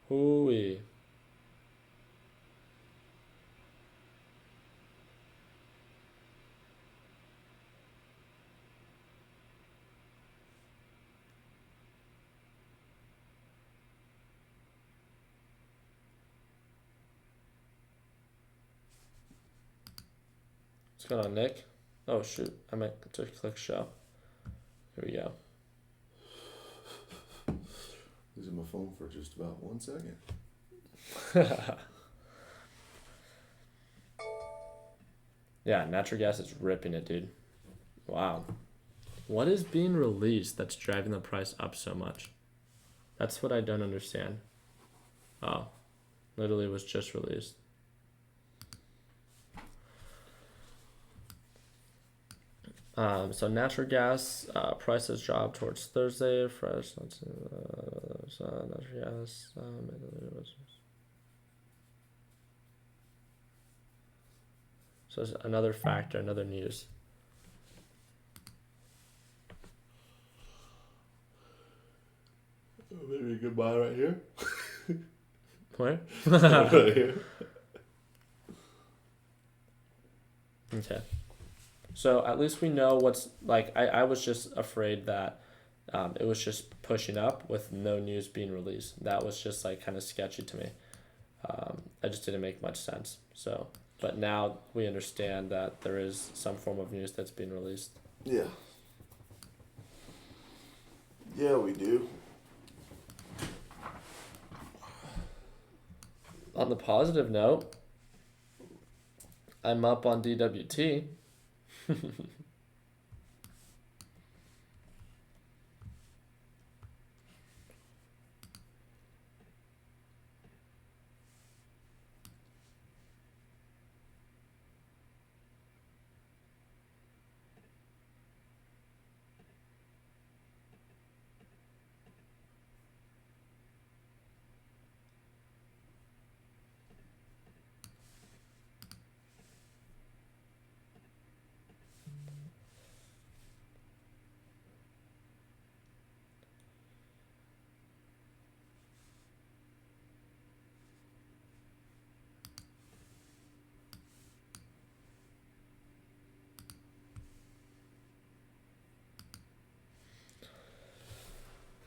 Hooey. What's going on, Nick? Oh, shoot. I meant to click show. Here we go. Losing my phone for just about 1 second. Yeah, natural gas is ripping it, dude. Wow. What is being released that's driving the price up so much? That's what I don't understand. Oh, literally was just released. So natural gas prices dropped towards Thursday. Fresh natural gas. So it's another factor, another news. Maybe a good buy right here. Where? Right here. Okay. So at least we know what's like. I was just afraid that it was just pushing up with no news being released. That was just like kind of sketchy to me. That just didn't make much sense. So, but now we understand that there is some form of news that's being released. Yeah. Yeah, we do. On the positive note, I'm up on DWT.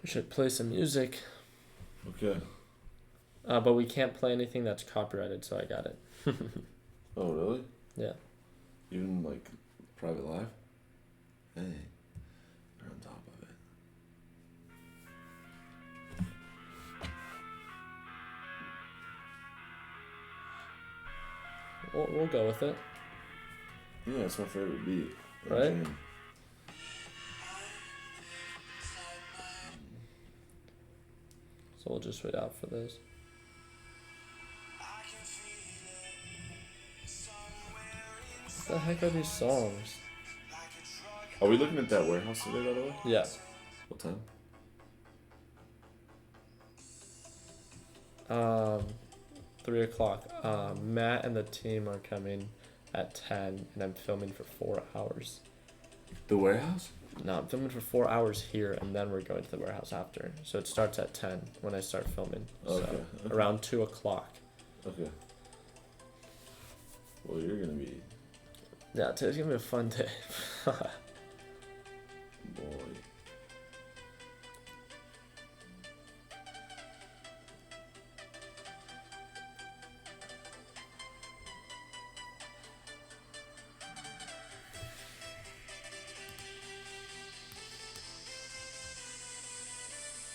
We should play some music. Okay. But we can't play anything that's copyrighted, so I got it. Oh, really? Yeah. Even like private live? Hey, they're on top of it. We'll go with it. Yeah, it's my favorite beat. Right? Jam. So we'll just wait out for this. What the heck are these songs? Are we looking at that warehouse today, by the way? Yeah. What time? 3 o'clock. Matt and the team are coming at 10, and I'm filming for 4 hours. The warehouse? No, I'm filming for 4 hours here, and then we're going to the warehouse after. So it starts at 10 when I start filming. Okay. So around 2 o'clock. Okay. Well, you're gonna be. Yeah, today's gonna be a fun day. Boy.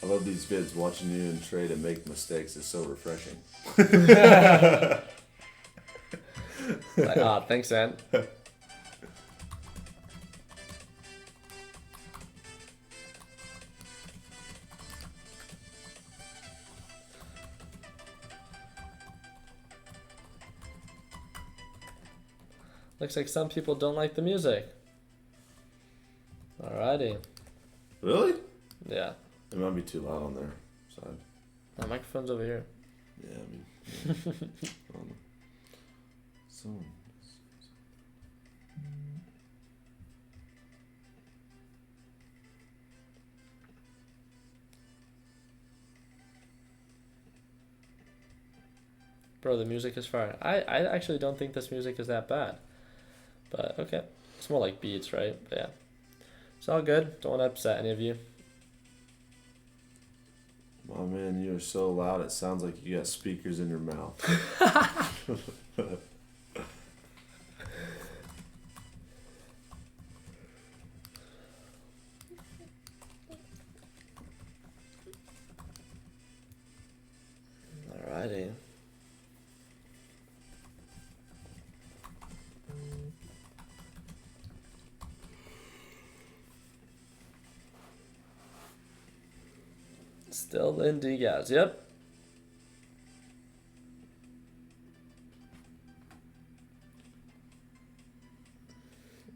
I love these vids. Watching you and trade and make mistakes is so refreshing. Thanks, Ant. Looks like some people don't like the music. Alrighty. Really? Yeah. It might be too loud on their side. My microphone's over here. Yeah, I mean. Yeah. So. Bro, the music is fire. I actually don't think this music is that bad. But okay. It's more like beats, right? But yeah. It's all good. Don't want to upset any of you. My man, you are so loud it sounds like you got speakers in your mouth. Alrighty. Still in Diaz. Yep.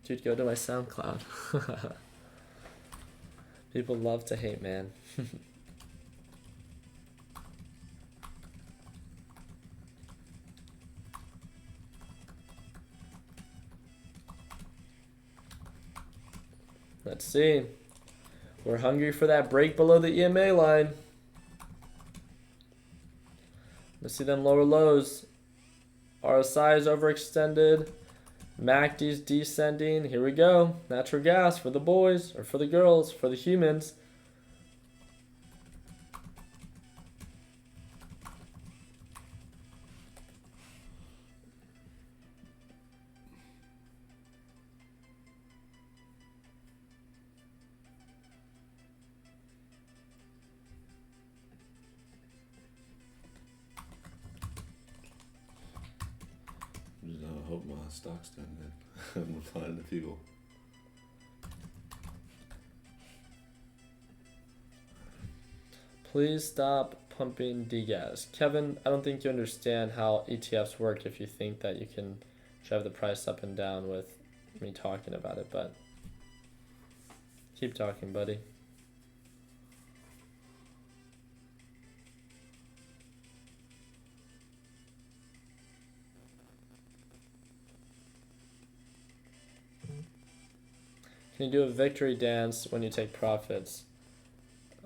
Dude, go to my SoundCloud. People love to hate, man. Let's see. We're hungry for that break below the EMA line. Let's see them lower lows. RSI is overextended. MACD's descending. Here we go. Natural gas for the boys, or for the girls, for the humans. I hope my stock's doing good. I'm replying to people. Please stop pumping degas. Kevin, I don't think you understand how ETFs work if you think that you can drive the price up and down with me talking about it, but keep talking, buddy. Can you do a victory dance when you take profits?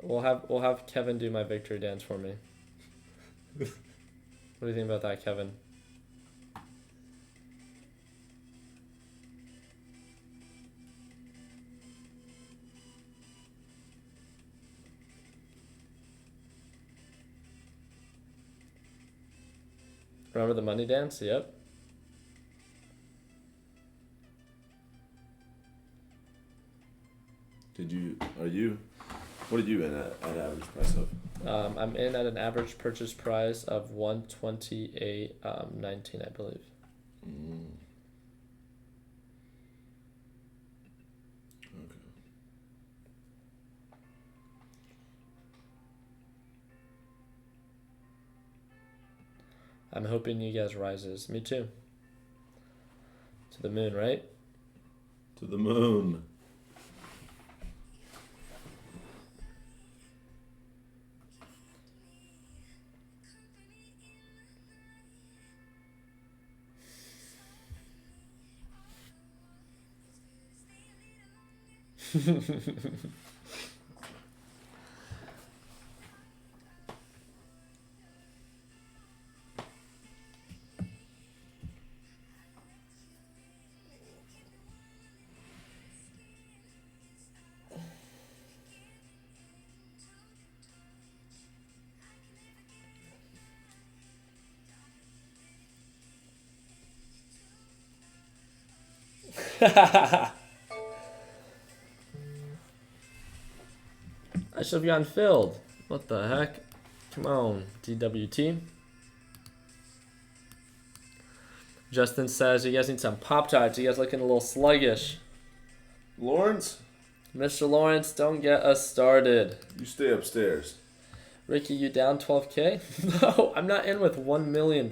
We'll have Kevin do my victory dance for me. What do you think about that, Kevin? Remember the money dance? Yep. What did you in at average price of? I'm in at an average purchase price of 128.19, I believe. Okay. I'm hoping you guys rises. Me too. To the moon, right? To the moon. I should have gotten filled. What the heck? Come on, DWT. Justin says, you guys need some Pop-Tarts. You guys looking a little sluggish. Lawrence, Mr. Lawrence, don't get us started. you stay upstairs. Ricky, you down 12K? No, I'm not in with $1 million.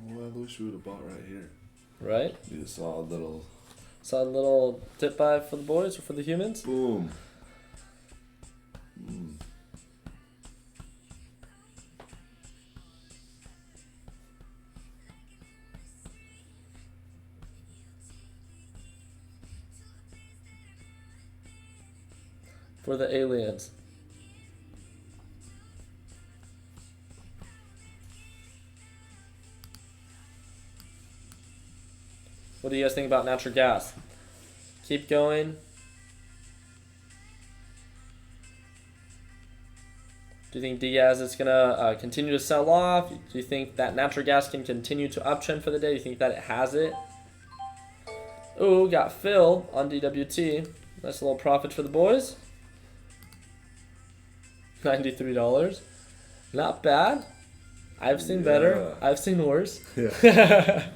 Well, I wish we would have bought right here. Right? Be a solid little Saw a little tip buy for the boys or for the humans? boom. For the aliens. What do you guys think about natural gas? Keep going. Do you think Diaz is going to continue to sell off? Do you think that natural gas can continue to uptrend for the day? Do you think that it has it? Ooh, got Phil on DWT. Nice little profit for the boys. $93. Not bad. I've seen better. I've seen worse. Yeah.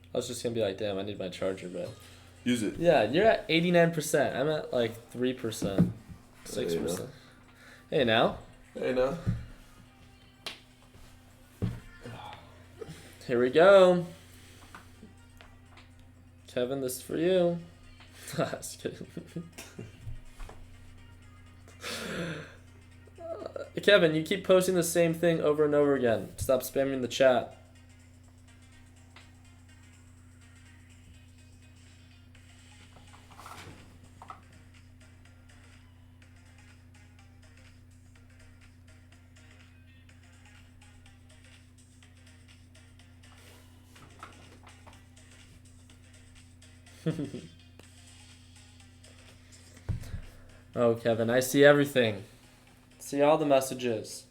I was just going to be like, damn, I need my charger, but... Use it. Yeah, you're at 89%. I'm at like 3%. 6%. Hey, now. Hey, now. Here we go. Kevin, this is for you. Just kidding. Kevin, you keep posting the same thing over and over again. Stop spamming the chat. Oh, Kevin, I see everything. See all the messages.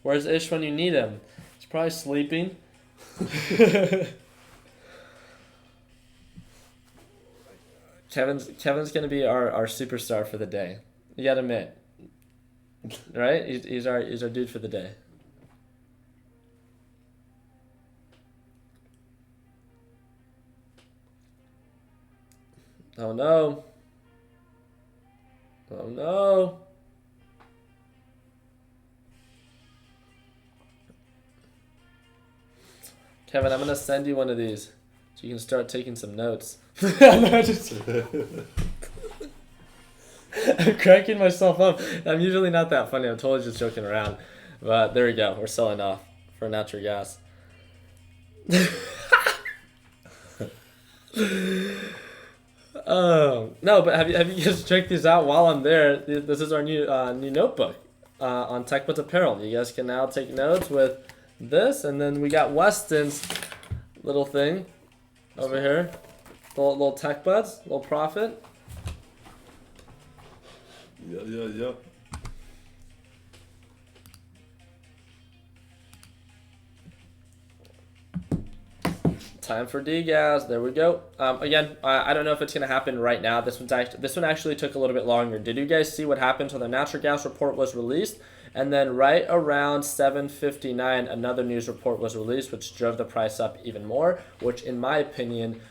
Where's Ish when you need him? He's probably sleeping. Kevin's gonna be our superstar for the day. You gotta admit, right? He's our dude for the day. Oh no. Oh no. Kevin, I'm going to send you one of these so you can start taking some notes. No, I'm cracking myself up. I'm usually not that funny. I'm totally just joking around. But there we go. We're selling off for natural gas. No, but have you guys checked these out while I'm there? This is our new notebook on TechBuds Apparel. You guys can now take notes with this, and then we got Weston's little thing over here. Little TechBuds, little profit. Yeah. Time for degas. There we go. Again, I don't know if it's going to happen right now. This one actually took a little bit longer. Did you guys see what happened? So the natural gas report was released, and then right around 7:59, another news report was released, which drove the price up even more, which in my opinion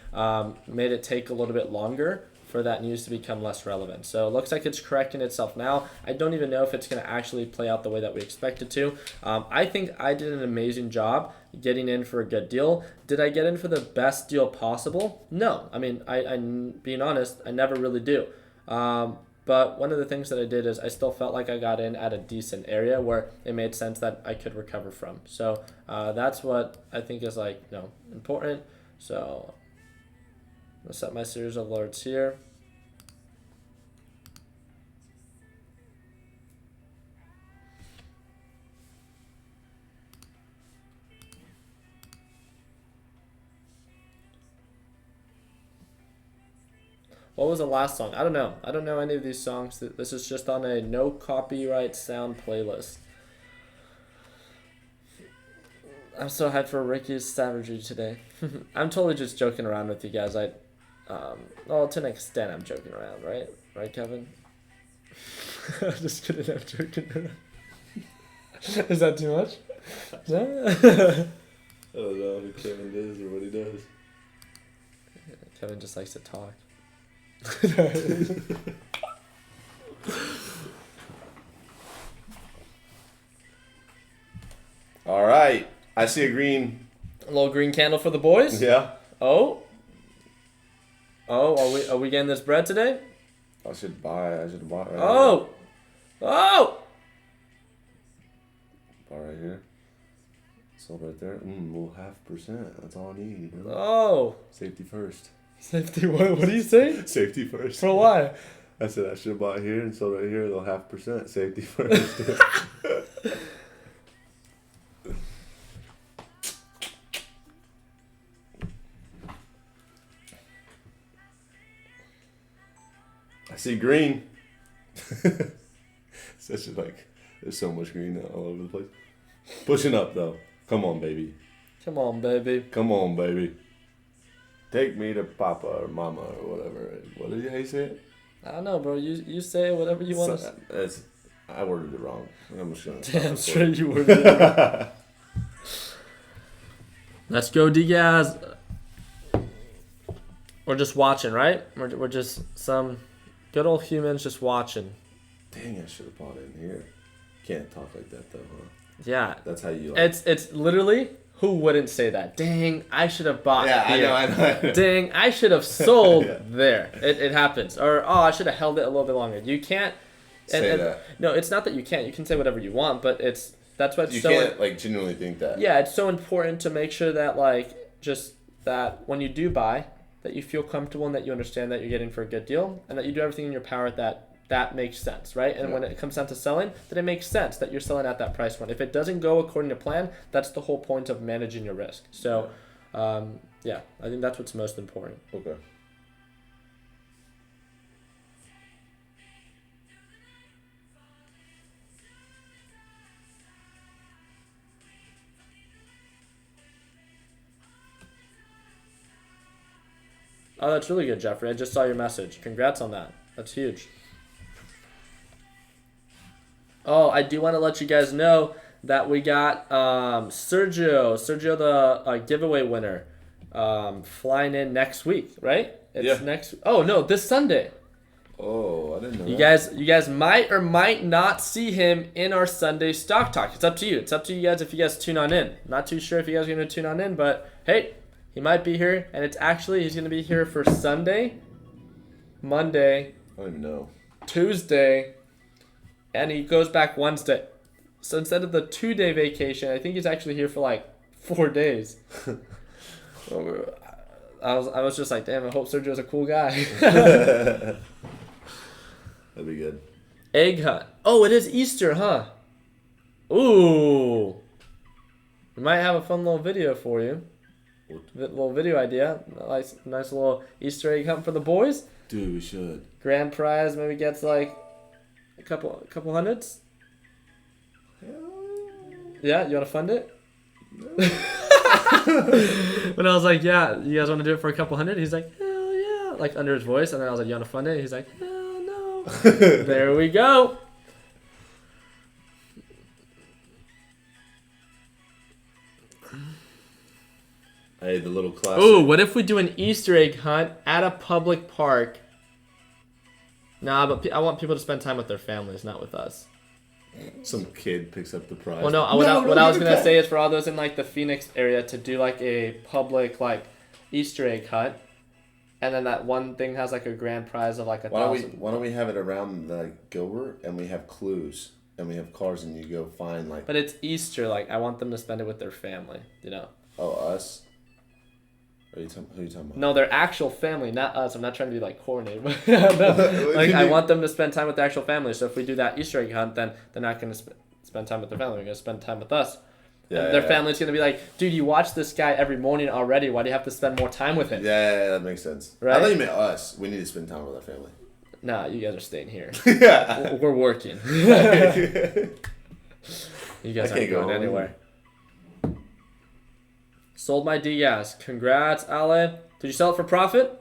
made it take a little bit longer for that news to become less relevant. So it looks like it's correcting itself now. I don't even know if it's going to actually play out the way that we expect it to. I think I did an amazing job getting in for a good deal. Did I get in for the best deal possible? No. I mean, I being honest, I never really do. But one of the things that I did is I still felt like I got in at a decent area where it made sense that I could recover from. So that's what I think is important. So I'll set my series of alerts here. What was the last song? I don't know. I don't know any of these songs. This is just on a no copyright sound playlist. I'm so hyped for Ricky's savagery today. I'm totally just joking around with you guys. Well, to an extent, I'm joking around, right? Right, Kevin? Just kidding. I'm joking around. Is that too much? No? I don't know who Kevin is or what he does. Kevin just likes to talk. All right. I see a green. A little green candle for the boys? Yeah. Oh, are we getting this bread today? I should have bought right Oh! here. Buy right here. Sold right there. Well, 0.5%. That's all I need. You know? Oh! Safety first. Safety, what do you say? Safety first. For why? I said I should have bought here and sold right here. They'll 0.5%. Safety first. I see green. Such there's so much green all over the place. Pushing up though. Come on, baby. Come on, baby. Come on, baby. Take me to Papa or Mama or whatever. What did you say it? I don't know, bro. You say whatever you want to say. I worded it wrong. I'm just gonna. Damn straight you worded it wrong. Let's go, D-Gaz. We're just watching, right? We're just some good old humans just watching. Dang, I should have bought in here. Can't talk like that though, huh? Yeah. That's how you. It's literally, who wouldn't say that? Dang, I should have bought here. I know. Dang, I should have sold there. It happens. Or, I should have held it a little bit longer. You can't say that. No, it's not that you can't. You can say whatever you want, but that's what's you so... You can't, genuinely think that. Yeah, it's so important to make sure that, just that when you do buy, that you feel comfortable and that you understand that you're getting for a good deal, and that you do everything in your power that makes sense, right? And when it comes down to selling, then it makes sense that you're selling at that price point. If it doesn't go according to plan, that's the whole point of managing your risk. So, I think that's what's most important. Okay. Oh, that's really good, Jeffrey. I just saw your message. Congrats on that. That's huge. Oh, I do want to let you guys know that we got Sergio the giveaway winner, flying in next week, right? It's next. Oh no, this Sunday. Oh, I didn't know. You guys might or might not see him in our Sunday stock talk. It's up to you. It's up to you guys if you guys tune on in. Not too sure if you guys are gonna tune on in, but hey, he might be here, and he's gonna be here for Sunday, Monday. I don't even know. Tuesday, and he goes back Wednesday. So instead of the 2-day vacation, I think he's actually here for like 4 days. I was just like, damn, I hope Sergio's a cool guy. That'd be good. Egg hunt. Oh, it is Easter, huh? Ooh. We might have a fun little video for you. Little video idea. Nice little Easter egg hunt for the boys. Dude, we should. Grand prize maybe gets like a couple hundreds. Yeah, you want to fund it? When I was like, yeah, you guys want to do it for a couple hundred? He's like, hell yeah, like under his voice. And then I was like, you want to fund it? He's like, hell no. There we go. Hey, the little classic. Ooh, what if we do an Easter egg hunt at a public park? Nah, but I want people to spend time with their families, not with us. Some kid picks up the prize. Well, no, what I was going to say is for all those in like the Phoenix area to do like a public like Easter egg hunt. And then that one thing has like a grand prize of like $1,000. Why don't we have it around like Gilbert and we have clues and we have cars and you go find like. But it's Easter, like I want them to spend it with their family, you know. Oh, us? Who are you talking about? No, their actual family, not us. I'm not trying to be like corny, but no. Like I want them to spend time with their actual family. So if we do that Easter egg hunt, then they're not going to spend time with their family. They're going to spend time with us. Yeah, and their family's going to be like, dude, you watch this guy every morning already. Why do you have to spend more time with him? Yeah, that makes sense. Right? I thought you meant us. We need to spend time with our family. Nah, you guys are staying here. Yeah. We're working. You guys aren't going anywhere. Sold my D-Gas. Congrats, Ale. Did you sell it for profit?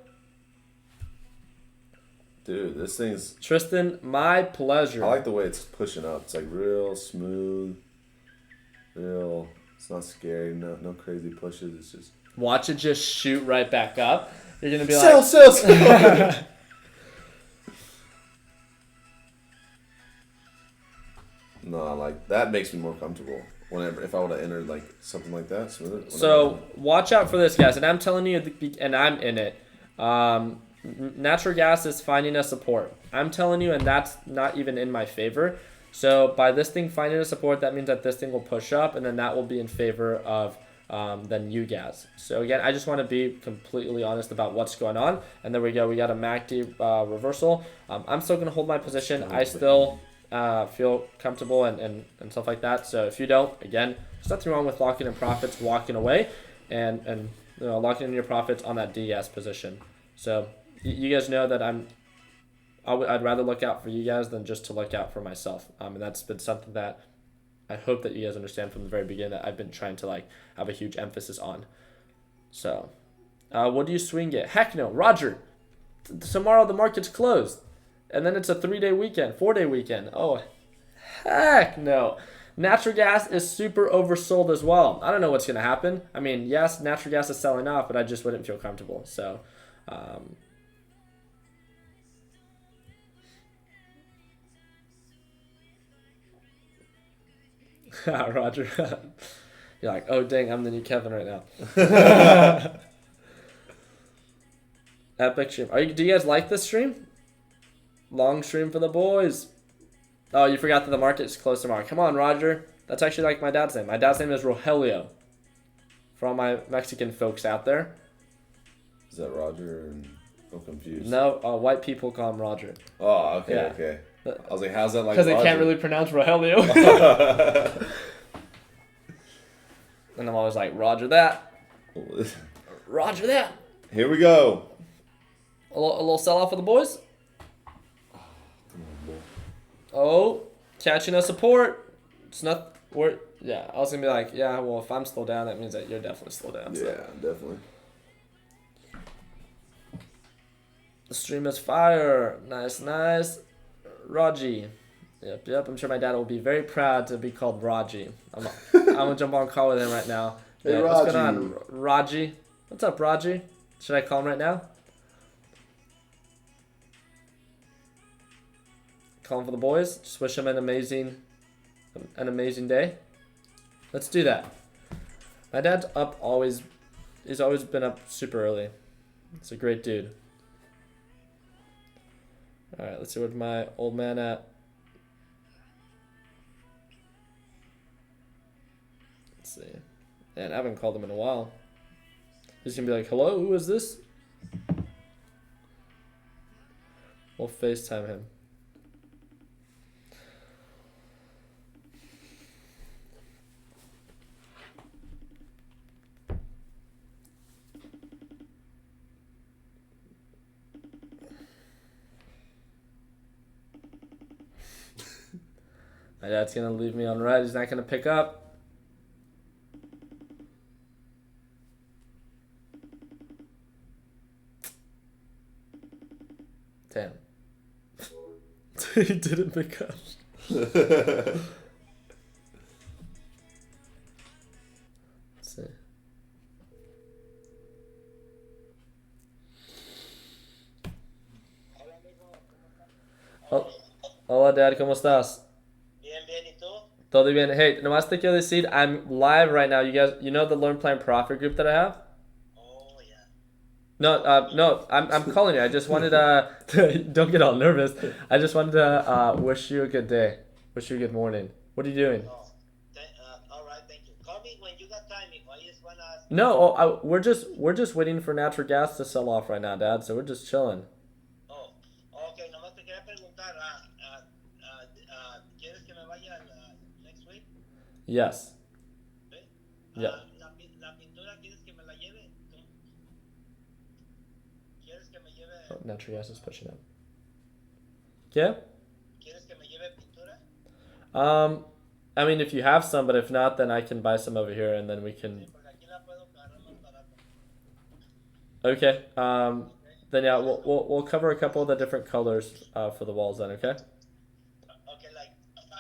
Dude, this thing's... Tristan, my pleasure. I like the way it's pushing up. It's like real smooth. It's not scary. No crazy pushes. It's just... Watch it just shoot right back up. You're going to be sell. No, like, that makes me more comfortable. If I would have entered like something like that, so watch out for this, guys. And I'm telling you, and I'm in it. Natural gas is finding a support. I'm telling you, and that's not even in my favor. So by this thing finding a support, that means that this thing will push up, and then that will be in favor of then you guys. So again, I just want to be completely honest about what's going on. And there we go. We got a MACD reversal. I'm still gonna hold my position. I still feel comfortable and stuff like that. So if you don't, again, there's nothing wrong with locking in profits, walking away, and you know, locking in your profits on that DS position. So you guys know that I'd rather look out for you guys than just to look out for myself. And that's been something that I hope that you guys understand from the very beginning that I've been trying to like have a huge emphasis on. So, what do you swing it? Heck no, Roger. Tomorrow the market's closed. And then it's a 3-day weekend, 4-day weekend. Oh, heck no. Natural gas is super oversold as well. I don't know what's going to happen. I mean, yes, natural gas is selling off, but I just wouldn't feel comfortable. So, Roger. You're like, oh, dang, I'm the new Kevin right now. Epic stream. Do you guys like this stream? Long stream for the boys. Oh, you forgot that the market's closed tomorrow. Come on, Roger. That's actually like my dad's name. My dad's name is Rogelio. For all my Mexican folks out there. Is that Roger? I'm confused. No, white people call him Roger. Oh, okay, yeah. Okay. I was like, how's that like Because they can't really pronounce Rogelio. And I'm always like, Roger that. Roger that. Here we go. A little sell-off for the boys. Oh, catching a support. It's not... Yeah, I was going to be like, yeah, well, if I'm still down, that means that you're definitely still down. Yeah, so. definitely. The stream is fire. Nice. Raji. Yep. I'm sure my dad will be very proud to be called Raji. I'm going to jump on a call with him right now. Hey, What's going on, Raji? What's up, Raji? Should I call him right now? calling for the boys. Just wish them an amazing day. Let's do that. My dad's up always. He's always been up super early. He's a great dude. All right, let's see where my old man at. Let's see. Man, I haven't called him in a while. He's gonna be like, "Hello, who is this?" We'll FaceTime him. My dad's gonna leave me on red. He's not gonna pick up. Damn. He didn't pick up. Let's see. Hola, Dad, ¿cómo estás? Bien, bien, ¿y tú? Todo bien. Hey, nomás te quiero decir, I'm live right now. You guys, you know the Learn Plan Profit group that I have? Oh, yeah. No, I'm calling you. I just wanted don't get all nervous. I just wanted to wish you a good day. Wish you a good morning. What are you doing? Oh, all right, thank you. Call me when you got time. I just want to ask. No, we're just waiting for natural gas to sell off right now, Dad. So we're just chilling. Oh, okay, nomás te quería preguntar. ¿Quieres que me vaya next week? Yes. ¿Sí? Yeah. La pintura, ¿quieres que me la lleve? ¿Tú? ¿Quieres que me lleve? Oh, natural gas is pushing up. Yeah. ¿Quieres que me lleve pintura? I mean, if you have some, but if not, then I can buy some over here, and then we can. Sí, porque aquí la puedo agarrar más barato. Okay. Then yeah, we'll cover a couple of the different colors for the walls then. Okay. Okay, like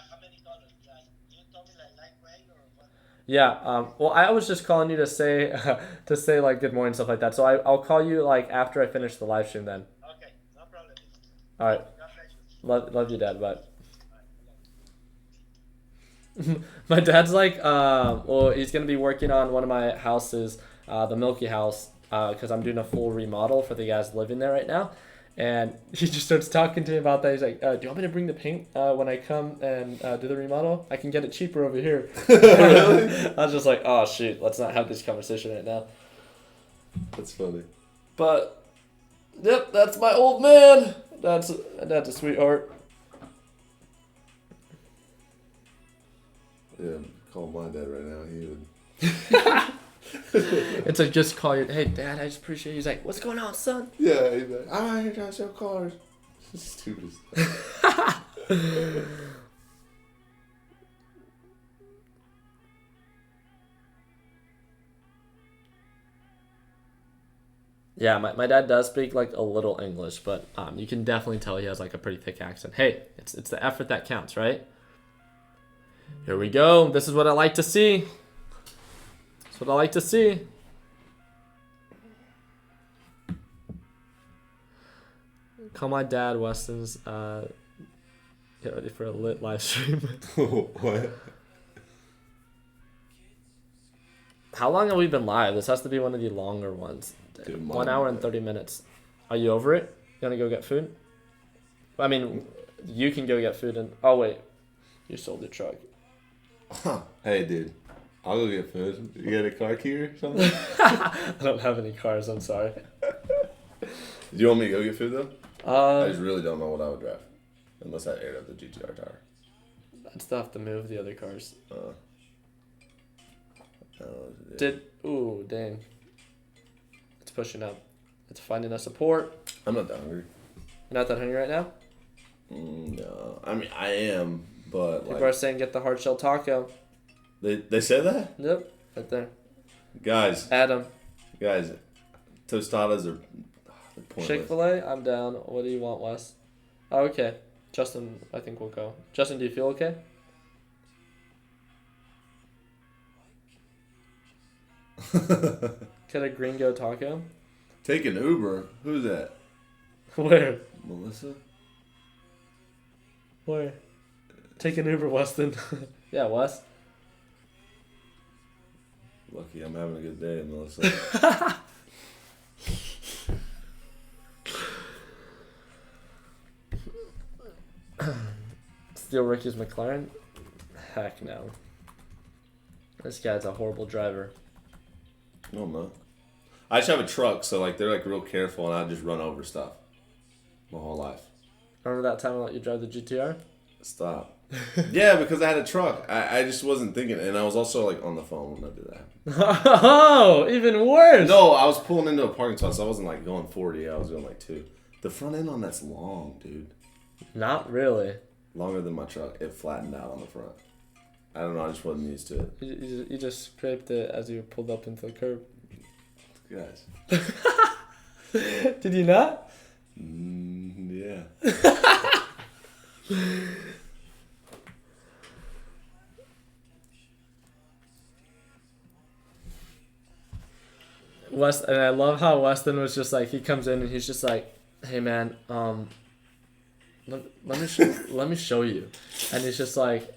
how many colors? Like you told me like light gray or what? Yeah. Well, I was just calling you to say like good morning, stuff like that. So I'll call you like after I finish the live stream then. Okay, no problem. All right. God bless you. Love you, Dad. Bye. My dad's like, well, he's gonna be working on one of my houses, the Milky House, because I'm doing a full remodel for the guys living there right now. And he just starts talking to me about that. He's like, do you want me to bring the paint when I come and do the remodel? I can get it cheaper over here. Really? I was just like, oh, shoot, let's not have this conversation right now. That's funny. But, yep, that's my old man. That's a sweetheart. Yeah, call my dad right now. He would. It's like, just call your, hey, Dad, I just appreciate you. He's like, what's going on, son? Yeah, he's like, I'm out here trying to sell cars. Stupid stuff. Yeah, my dad does speak like a little English, but you can definitely tell he has like a pretty thick accent. Hey, it's the effort that counts, right? Here we go. This is what I like to see. That's what I like to see. Call my dad, Weston's. Get ready for a lit live stream. What? How long have we been live? This has to be one of the longer ones. Dude, 1 hour and 30 minutes. Are you over it? You want to go get food? I mean, you can go get food and... Oh, wait. You sold your truck. Hey, dude. I'll go get food. You got a car key or something? I don't have any cars. I'm sorry. Do you want me to go get food, though? I just Um, really don't know what I would drive. Unless I aired up the GTR tire. I'd still have to move the other cars. Oh, yeah. Ooh, dang. It's pushing up. It's finding a support. I'm not that hungry. You're not that hungry right now? No. I mean, I am, but People like... are saying get the hard shell taco. They said that? Yep, right there. Guys, Adam. tostadas are they're pointless. Chick-fil-A, I'm down. What do you want, Wes? Oh, okay. Justin, I think we'll go. Justin, do you feel okay? Get a gringo taco. Take an Uber. Who's that? Where? Melissa? Where? Take an Uber, Weston. Yeah, Wes. Lucky I'm having a good day, Melissa. Steal Ricky's McLaren? Heck no. This guy's a horrible driver. No, I'm not. I just have a truck, so like they're like real careful, and I just run over stuff my whole life. Remember that time I let you drive the GTR? Stop. Yeah, because I had a truck. I just wasn't thinking, and I was also like on the phone when I did that. Oh, even worse. No, I was pulling into a parking spot, so I wasn't like going 40. I was going like 2. The front end on that's long, dude. Not really. Longer than my truck. It flattened out on the front. I don't know. I just wasn't used to it. You just scraped it as you pulled up into the curb. Guys. Did you not? Yeah. And I love how Weston was just like, he comes in and he's just like, hey man, let me show you, and he's just like,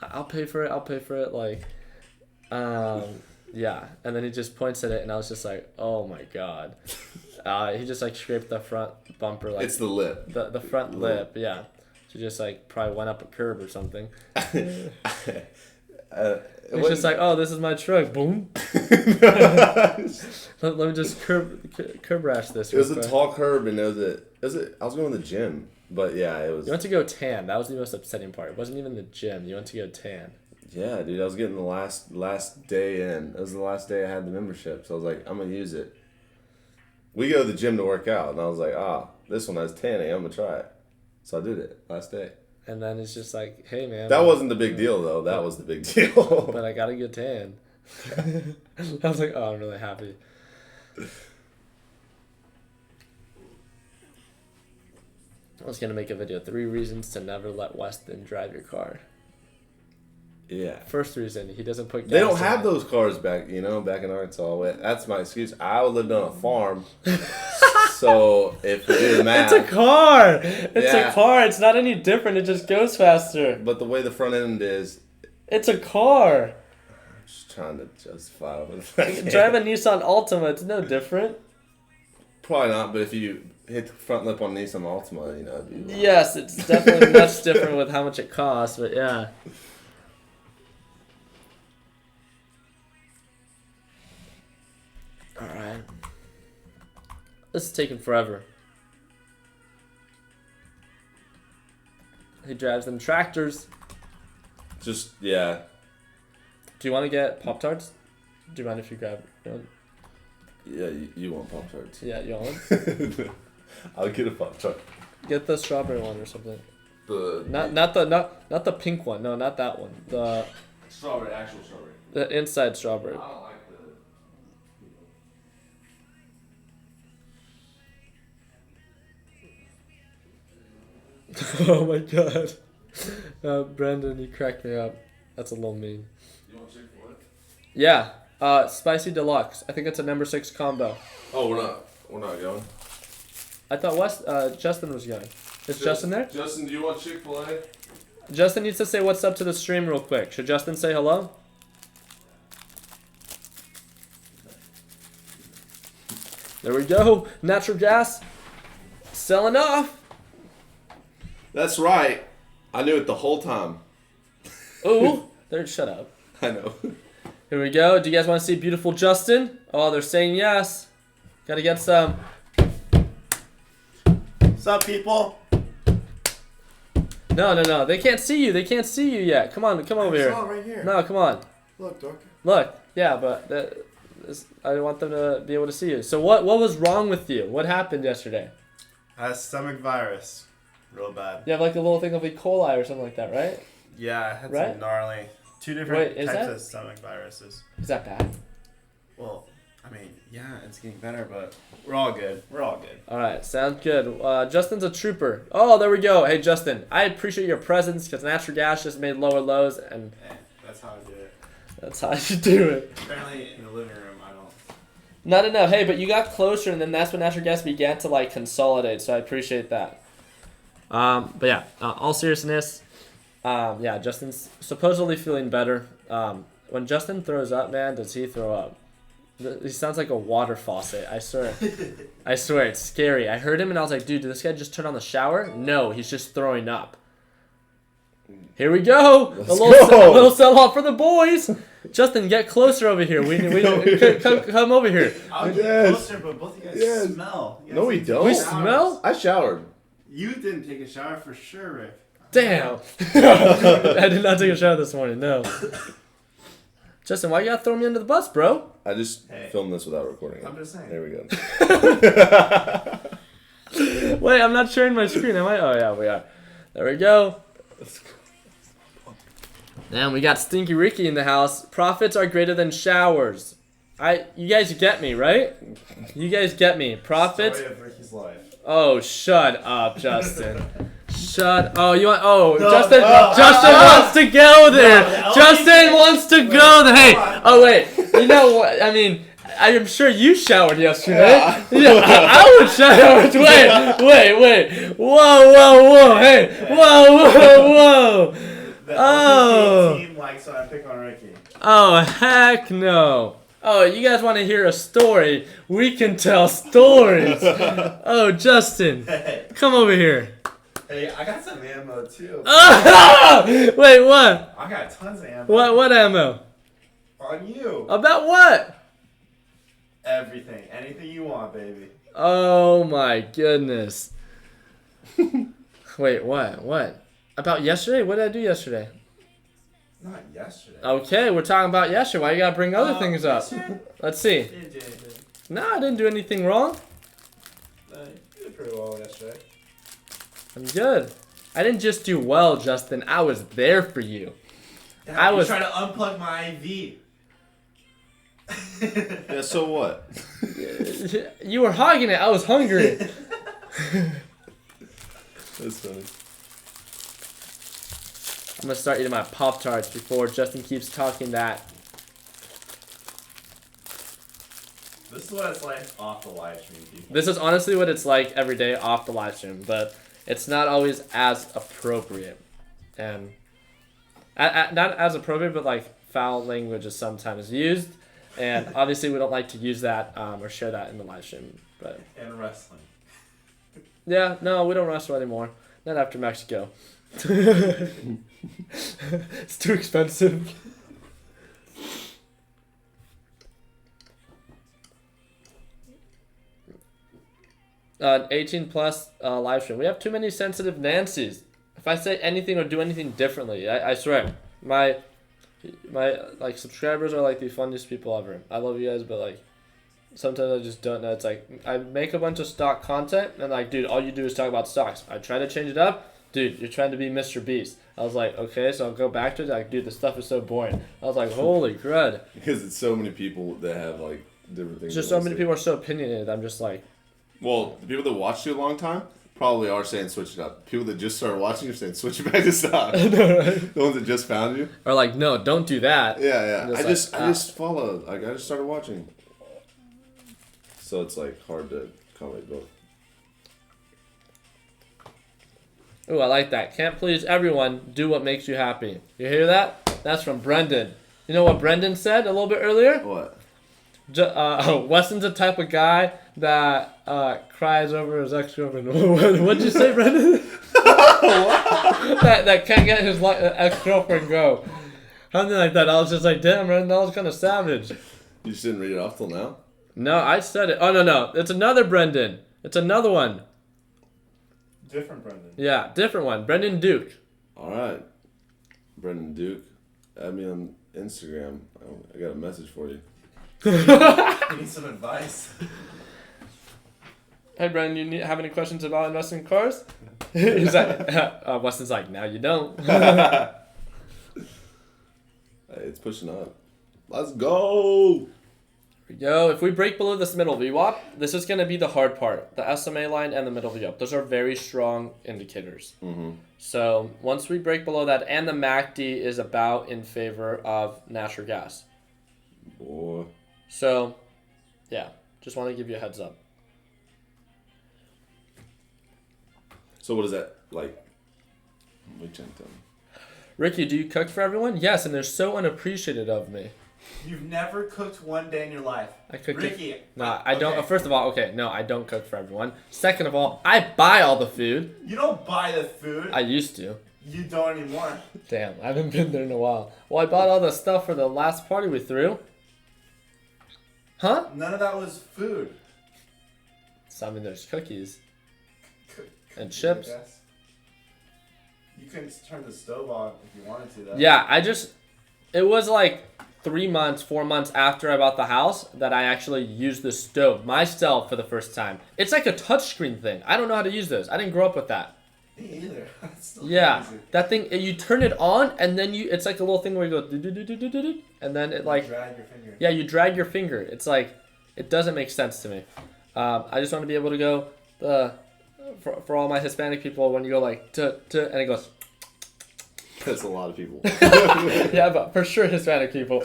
I'll pay for it, like, yeah, and then he just points at it, and I was just like, oh my god, he just like scraped the front bumper, like It's the lip. the front lip, yeah, so just like probably went up a curb or something. It's just like, oh, this is my truck. Boom. let me just curb rash this. It was a tall curb, and it was I was going to the gym, but yeah, it was. You went to go tan. That was the most upsetting part. It wasn't even the gym. You went to go tan. Yeah, dude, I was getting the last day in. It was the last day I had the membership, so I was like, I'm gonna use it. We go to the gym to work out, and I was like, this one has tanning. I'm gonna try it. So I did it last day. And then it's just like, hey man. That wasn't the big deal though. That was the big deal. But I got a good tan. I was like, oh, I'm really happy. I was gonna make a video. 3 reasons to never let Weston drive your car. Yeah. First reason, he doesn't put gas They don't in have it. those cars back in Arkansas. That's my excuse. I lived on a farm. So if you do the math. It's a car. It's Yeah. a car. It's not any different. It just goes faster. But the way the front end is, It's a car. I'm just trying to justify it. Drive a Nissan Altima. It's no different. Probably not, but if you hit the front lip on Nissan Altima, it'd be Yes, it's definitely much different with how much it costs, but yeah. Alright. This is taking forever. He drives them tractors. just, yeah. Do you want to get Pop-Tarts? Do you mind if you grab one? Yeah, you want Pop-Tarts. Yeah, you want one? I'll get a Pop-Tart. Get the strawberry one or something. The Not the pink one. No, not that one. The strawberry, actual strawberry. the inside strawberry. I don't like Oh my god. Brandon, you cracked me up. That's a little mean. You want Chick-fil-A? Yeah. Spicy deluxe. I think it's a number 6 combo. Oh, we're not going. I thought Justin was going. Is Justin there? Justin, do you want Chick-fil-A? Justin needs to say what's up to the stream real quick. Should Justin say hello? There we go. Natural gas. Selling off. That's right. I knew it the whole time. Ooh. There. Shut up. I know. Here we go. Do you guys want to see beautiful Justin? Oh, they're saying yes. Gotta get some. What's up, people? No. They can't see you. They can't see you yet. Come on. Come over I here. saw it right here. No, come on. Look, Dork. Look. Yeah, but I want them to be able to see you. So what was wrong with you? What happened yesterday? I had stomach virus. Real bad. You have like a little thing of E. coli or something like that, right? Yeah, I had Right? some gnarly. 2 different Wait, is types that- of stomach viruses. Is that bad? Well, I mean, yeah, it's getting better, but we're all good. We're all good. All right, sounds good. Justin's a trooper. Oh, there we go. Hey, Justin, I appreciate your presence because natural gas just made lower lows, and Hey, that's how I do it. that's how you do it. Apparently, in the living room, I don't. Not enough. Hey, but you got closer, and then that's when natural gas began to like consolidate. So I appreciate that. But yeah, all seriousness, yeah, Justin's supposedly feeling better. When Justin throws up, man, does he throw up? He sounds like a water faucet. I swear. I swear, it's scary. I heard him and I was like, dude, did this guy just turn on the shower? No, he's just throwing up. Here we go. A little sell-off for the boys. Justin, get closer over here. We come over here. I'll get closer, but both of you guys smell. You guys No, we take don't. We showers. smell? I showered. You didn't take a shower for sure, Rick. Damn. I did not take a shower this morning, no. Justin, why you gotta throw me under the bus, bro? I just filmed this without recording it. I'm just saying. There we go. Wait, I'm not sharing my screen, am I? Oh, yeah, we are. There we go. And we got Stinky Ricky in the house. Profits are greater than showers. You guys get me, right? You guys get me. Profits. Story of Ricky's life. Oh, shut up, Justin. Justin wants to go there. Justin wants to go there. Hey, oh wait, you know what? I mean, I am sure you showered yesterday. Yeah, I would shower. Wait. Whoa. Hey, whoa. The Oh. team likes when I pick on Ricky. Oh, heck no. Oh, you guys want to hear a story? We can tell stories. Oh, Justin, come over here. Hey, I got some ammo too. Wait, what? I got tons of ammo. What ammo? On you. About what? Everything. Anything you want, baby. Oh my goodness. Wait, what? About yesterday? What did I do yesterday? Not yesterday. Okay, we're talking about yesterday. Why you gotta bring other things up? Let's see. No, I didn't do anything wrong. You did pretty well yesterday. I'm good. I didn't just do well, Justin. I was there for you. I was trying to unplug my IV. Yeah, so what? You were hogging it. I was hungry. That's funny. I'm gonna start eating my Pop-Tarts before Justin keeps talking that. This is what it's like off the live stream, people. This is honestly what it's like every day off the live stream, but it's not always as appropriate. And not as appropriate, but like foul language is sometimes used. And obviously we don't like to use that or share that in the live stream. But And wrestling. yeah, no, we don't wrestle anymore. Not after Mexico. It's too expensive. 18 plus live stream. We have too many sensitive Nancys. If I say anything or do anything differently, I swear, my like subscribers are like the funniest people ever. I love you guys, but like sometimes I just don't know. It's like I make a bunch of stock content and like, dude, all you do is talk about stocks. I try to change it up. Dude, you're trying to be Mr. Beast. I was like, okay, so I'll go back to it. Like, dude, this stuff is so boring. I was like, holy crud. Because it's so many people that have like different things. Just so many people are so opinionated. I'm just like, well, the people that watched you a long time probably are saying switch it up. People that just started watching are saying switch it back to stock. I know, right? The ones that just found you. Or like, no, don't do that. Yeah. I Just just followed. Like I just started watching. So it's like hard to comment both. Ooh, I like that. Can't please everyone. Do what makes you happy. You hear that? That's from Brendan. You know what Brendan said a little bit earlier? What? Weston's the type of guy that cries over his ex-girlfriend. What'd you say, Brendan? that can't get his ex-girlfriend go. Something like that. I was just like, damn, Brendan, that was kind of savage. You just didn't read it off till now? No, I said it. Oh, no. It's another Brendan. It's another one. Different Brendan. Yeah, different one. Brendan Duke. All right. Brendan Duke. Add me on Instagram. I got a message for you. You need some advice. Hey, Brendan, you have any questions about investing in cars? He's like, Weston's like, now you don't. Hey, it's pushing up. Let's go. Yo, if we break below this middle VWAP, this is going to be the hard part. The SMA line and the middle VWAP. Those are very strong indicators. Mm-hmm. So once we break below that, and the MACD is about in favor of natural gas. Boy. So, yeah, just want to give you a heads up. So what is that like? Let me check them. Ricky, do you cook for everyone? Yes, and they're so unappreciative of me. You've never cooked one day in your life. I cook. Ricky. No, I don't. Okay. First of all, okay, no, I don't cook for everyone. Second of all, I buy all the food. You don't buy the food. I used to. You don't anymore. Damn, I haven't been there in a while. Well, I bought all the stuff for the last party we threw. Huh? None of that was food. So, I mean, there's cookies. And Cookies, chips. I guess. You couldn't turn the stove on if you wanted to, though. Yeah, it was like 3 months, 4 months after I bought the house that I actually used the stove myself for the first time. It's like a touchscreen thing. I don't know how to use those. I didn't grow up with that. Me either. That's still Yeah, crazy. that thing, you turn it on and then it's like a little thing where you go do-do-do-do-do-do, and then it like, Drag your finger. yeah, you drag your finger. It's like, it doesn't make sense to me. I just want to be able to go, for all my Hispanic people, when you go like, and it goes, That's a lot of people. yeah, but for sure Hispanic people.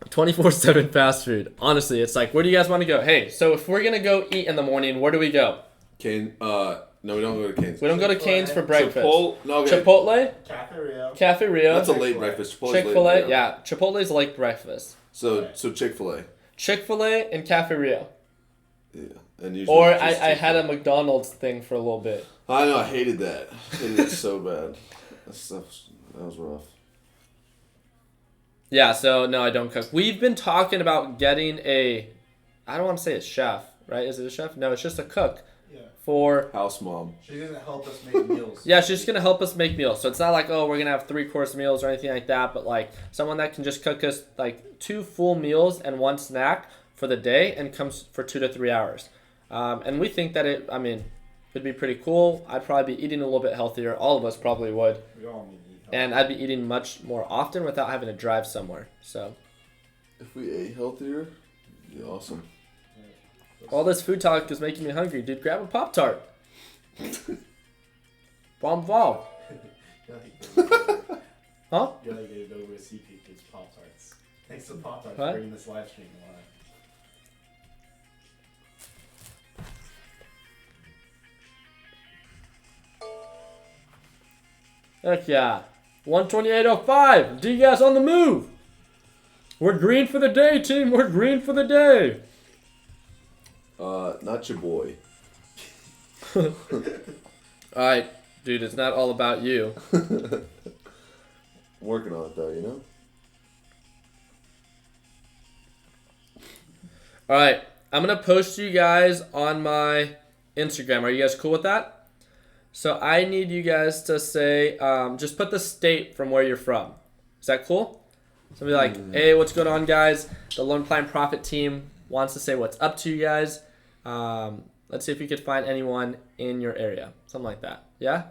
24/7 fast food. Honestly, it's like, where do you guys want to go? Hey, so if we're gonna go eat in the morning, where do we go? Kane, no, we don't go to Kane's. We don't go to Cane's for breakfast. Okay. Chipotle, Cafe Rio. Cafe Rio, That's a late breakfast. Chipotle's Chick-fil-A. late, Yeah, Chipotle's late breakfast. So Chick-fil-A. Chick-fil-A and Cafe Rio. Yeah, and usually Or just I had a Chick-fil-A. McDonald's thing for a little bit. I know, I hated that. I hated it so bad. That was rough. Yeah, so no, I don't cook. We've been talking about getting I don't want to say a chef, right? Is it a chef? No, it's just a cook. Yeah. For House mom. She's gonna help us make meals. yeah, she's gonna help us make meals. So it's not like, oh, we're gonna have 3-course meals or anything like that, but like someone that can just cook us like 2 full meals and 1 snack for the day and comes for 2 to 3 hours. And we think that it'd be pretty cool. I'd probably be eating a little bit healthier. All of us probably would. We all need to eat. And I'd be eating much more often without having to drive somewhere. So If we ate healthier, it'd be awesome. all this food talk is making me hungry. Dude, grab a Pop-Tart. Bomb Vol. Huh? You're like a go with CPK's Pop Tarts. Thanks to Pop Tarts What? for bringing this live stream alive. Heck yeah. 128.05. Do you guys on the move? We're green for the day, team. We're green for the day. Not your boy. Alright, dude, it's not all about you. Working on it though, you know? Alright, I'm going to post you guys on my Instagram. Are you guys cool with that? So I need you guys to say, just put the state from where you're from. Is that cool? So be like, hey, what's going on, guys? The Learn Plan Profit team wants to say what's up to you guys. Let's see if you could find anyone in your area. Something like that. Yeah?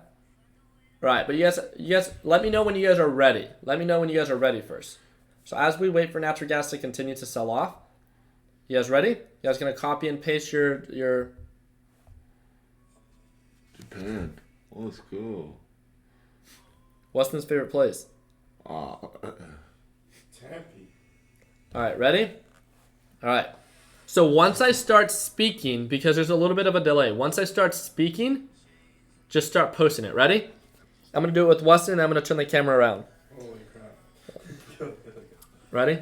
Right, but you guys, let me know when you guys are ready. Let me know when you guys are ready first. So as we wait for natural gas to continue to sell off, you guys ready? You guys gonna copy and paste your Japan. Oh, that's cool. Weston's favorite place? Tempe. All right, ready? All right. So once I start speaking, because there's a little bit of a delay, once I start speaking, just start posting it. Ready? I'm going to do it with Weston, and I'm going to turn the camera around. Holy crap. Ready?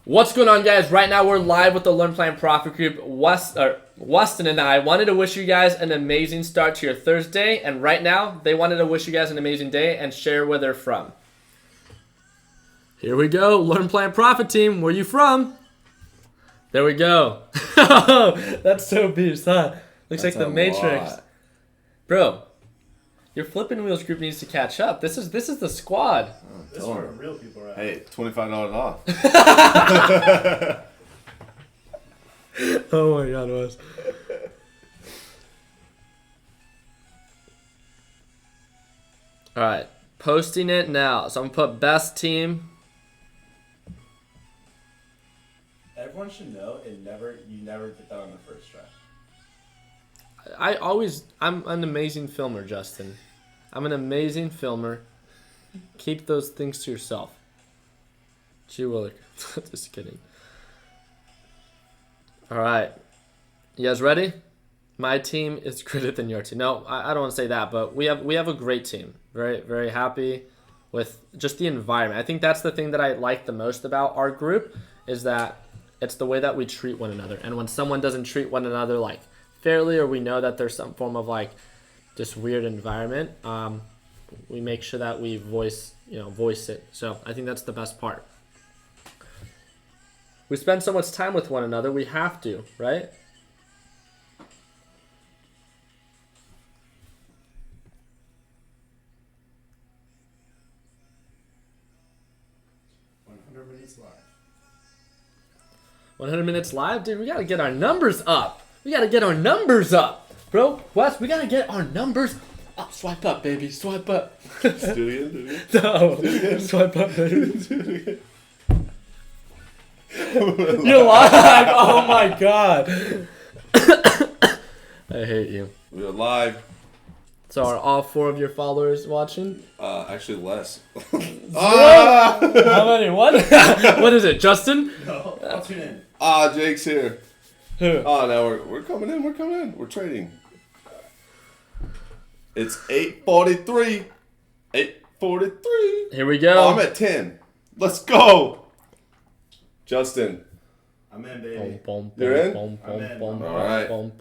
What's going on, guys? Right now, we're live with the Learn Plan Profit Group. Weston and I wanted to wish you guys an amazing start to your Thursday, and right now, they wanted to wish you guys an amazing day and share where they're from. Here we go. Learn Plan Profit team. Where you from? There we go. That's so beast, huh? Looks like the Matrix. Bro, your Flippin' Wheels group needs to catch up. This is the squad. This is where real people are at. Hey, $25 off. Oh my god, Wes. Alright, posting it now. So I'm gonna put best team. Everyone should know you never get that on the first try. I'm an amazing filmer, Justin. I'm an amazing filmer. Keep those things to yourself. Gee Willick. Just kidding. All right. You guys ready? My team is greater than your team. No, I don't want to say that, but we have a great team. Very, very happy with just the environment. I think that's the thing that I like the most about our group is that it's the way that we treat one another. And when someone doesn't treat one another like fairly, or we know that there's some form of like this weird environment, we make sure that we voice it. So I think that's the best part. We spend so much time with one another, we have to, right? Minutes live. 100 minutes live? Dude, we got to get our numbers up. We got to get our numbers up. Bro, Wes, we got to get our numbers up. Swipe up, baby. Swipe up. Do it again. No. Swipe up, baby. You're live. Oh, my God. I hate you. We're live. So are all 4 of your followers watching? Actually less. How many? What? What is it, Justin? No, I'll tune in. Jake's here. Who? No, we're coming in. We're trading. It's 8:43. 8:43. Here we go. Oh, I'm at 10. Let's go. Justin. I'm in, baby. You're in? All right. Kill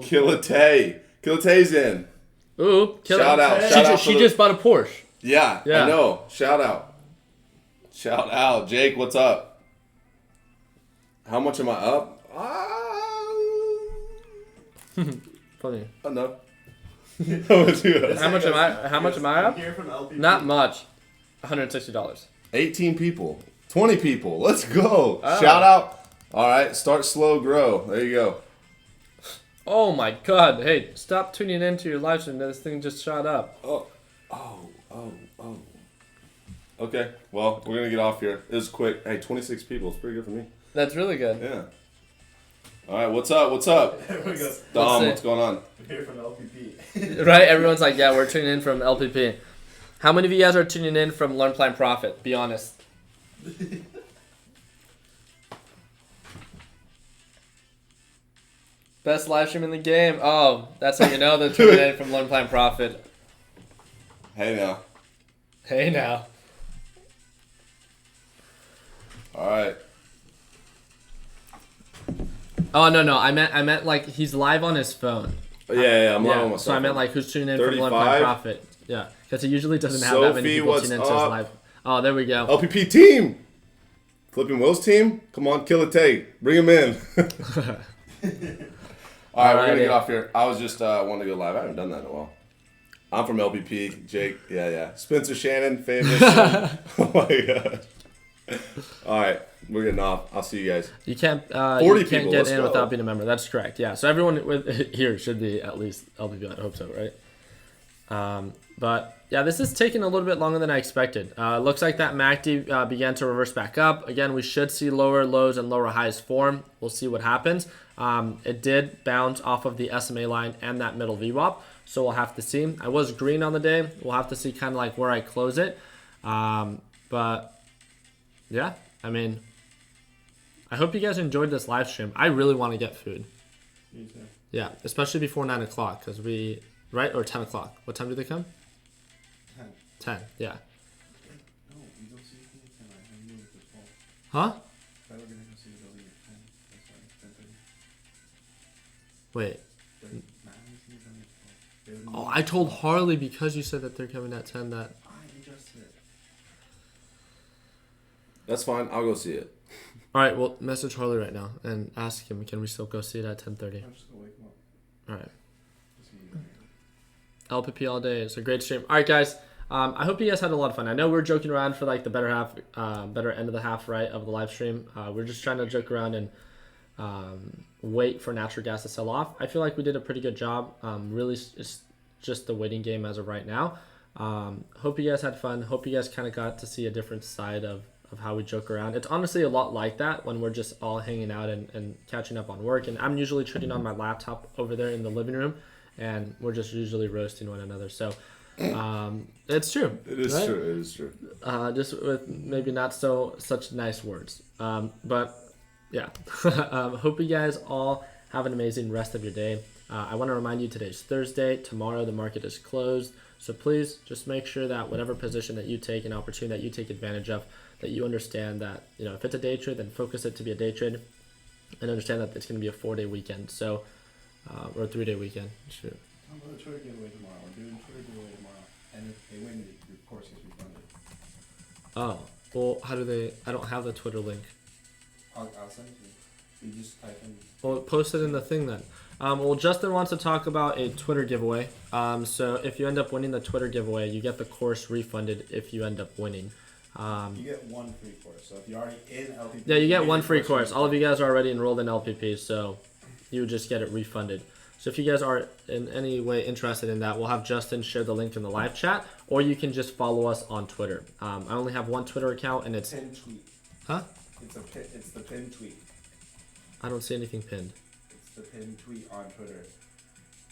Killatay. Killatay's in. Ooh, kill Shout it. out. She just bought a Porsche. Yeah, Yeah. I know. Shout out. Jake, what's up? How much am I up? Funny. Enough. How much you up? How much am I up? Here from LPP. Not much. $160. 18 people. 20 people. Let's go. Oh. Shout out. All right. Start slow, grow. There you go. Oh my God! Hey, stop tuning into your live stream. This thing just shot up. Oh. Okay. Well, we're going to get off here. It was quick. Hey, 26 people. It's pretty good for me. That's really good. Yeah. All right. What's up? There we go. Dom, it? what's going on? I'm here from LPP. Right? Everyone's like, yeah, we're tuning in from LPP. How many of you guys are tuning in from Learn Plan Profit? Be honest. Best live stream in the game. Oh, that's how you know they're tuning in from Learn Plan Profit. Hey, now. Hey now. All right. Oh no, I meant like he's live on his phone. Yeah, I'm live on Yeah, my so I cell meant phone. like who's tuning in from Learn 35? Plan Profit. Yeah, because he usually doesn't have that many Sophie, people what's tune into his up? live. Oh, there we go. LPP team. Flipping Will's team. Come on, kill a Tate. Bring him in. All right, we're going to get off here. I was just wanting to go live. I haven't done that in a while. I'm from LPP. Jake. Yeah. Spencer Shannon. Famous. Oh, my God. All right. We're getting off. I'll see you guys. You can't 40 you can't people, get let's in go. without being a member. That's correct. Yeah. So everyone here should be at least LPP. I hope so, right? But yeah, this is taking a little bit longer than I expected. Looks like that MACD began to reverse back up. Again, we should see lower lows and lower highs form. We'll see what happens. It did bounce off of the SMA line and that middle VWAP, so we'll have to see. I was green on the day. We'll have to see kind of like where I close it. But yeah, I mean, I hope you guys enjoyed this live stream. I really want to get food. Me too. Yeah, especially before 9 o'clock because right? Or 10 o'clock. What time do they come? 10, yeah. No, we don't see anything at 10. I have you at 12. Huh? But we're going to go see the building at 10. That's why. 10:30. Wait. But Matt hasn't seen the building at 12. They would Oh, move- I told Harley because you said that they're coming at 10 that... I adjusted it. That's fine. I'll go see it. All right, well, message Harley right now and ask him, can we still go see it at 10:30? I'm just going to wake him up. All right. Just see you down here. LPP all day. It's a great stream. All right, guys. I hope you guys had a lot of fun. I know we're joking around for like the better end of the half, right, of the live stream. We're just trying to joke around and wait for natural gas to sell off. I feel like we did a pretty good job. Really, it's just the waiting game as of right now. Hope you guys had fun. Hope you guys kind of got to see a different side of how we joke around. It's honestly a lot like that when we're just all hanging out and catching up on work. And I'm usually trading on my laptop over there in the living room, and we're just usually roasting one another. So it's true. It is right? true. It is true. Just with maybe not such nice words. But Yeah. Hope you guys all have an amazing rest of your day. I want to remind you today's Thursday. Tomorrow the market is closed. So please just make sure that whatever position that you take, an opportunity that you take advantage of, that you understand that, if it's a day trade, then focus it to be a day trade and understand that it's going to be a 4-day weekend. So, or a 3-day weekend. Shoot. I'm going to Twitter giveaway tomorrow. We're doing Twitter giveaway tomorrow. And if they win, your course gets refunded. Oh, well, I don't have the Twitter link. I'll send it to you. You just type in. Well, post it in the thing then. Well, Justin wants to talk about a Twitter giveaway. So if you end up winning the Twitter giveaway, you get the course refunded if you end up winning. You get one free course. So if you're already in LPP. Yeah, you get one free course. All of you guys are already enrolled in LPP, so you just get it refunded. So if you guys are in any way interested in that, we'll have Justin share the link in the live chat, or you can just follow us on Twitter. I only have one Twitter account, and it's... Pinned tweet. Huh? It's the pinned tweet. I don't see anything pinned. It's the pinned tweet on Twitter.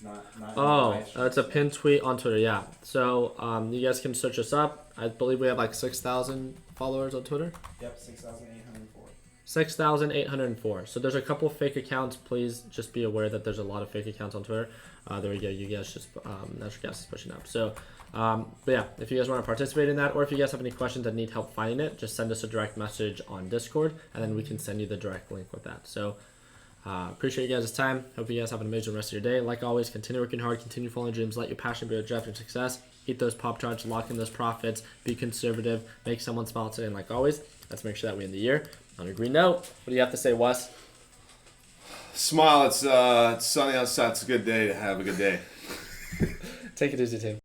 Not It's a pinned tweet on Twitter, yeah. So you guys can search us up. I believe we have like 6,000 followers on Twitter. Yep, 6,804. 6,804. So there's a couple fake accounts. Please just be aware that there's a lot of fake accounts on Twitter. There we go. You guys just, natural gas is pushing up. So, but yeah, if you guys want to participate in that, or if you guys have any questions and need help finding it, just send us a direct message on Discord, and then we can send you the direct link with that. So, appreciate you guys' time. Hope you guys have an amazing rest of your day. Like always, continue working hard, continue following dreams, let your passion be your drive to success. Eat those Pop Tarts, lock in those profits, be conservative, make someone smile today. And like always, let's make sure that we end the year on a green note. What do you have to say, Wes? Smile. It's sunny outside. It's a good day to have a good day. Take it easy, team.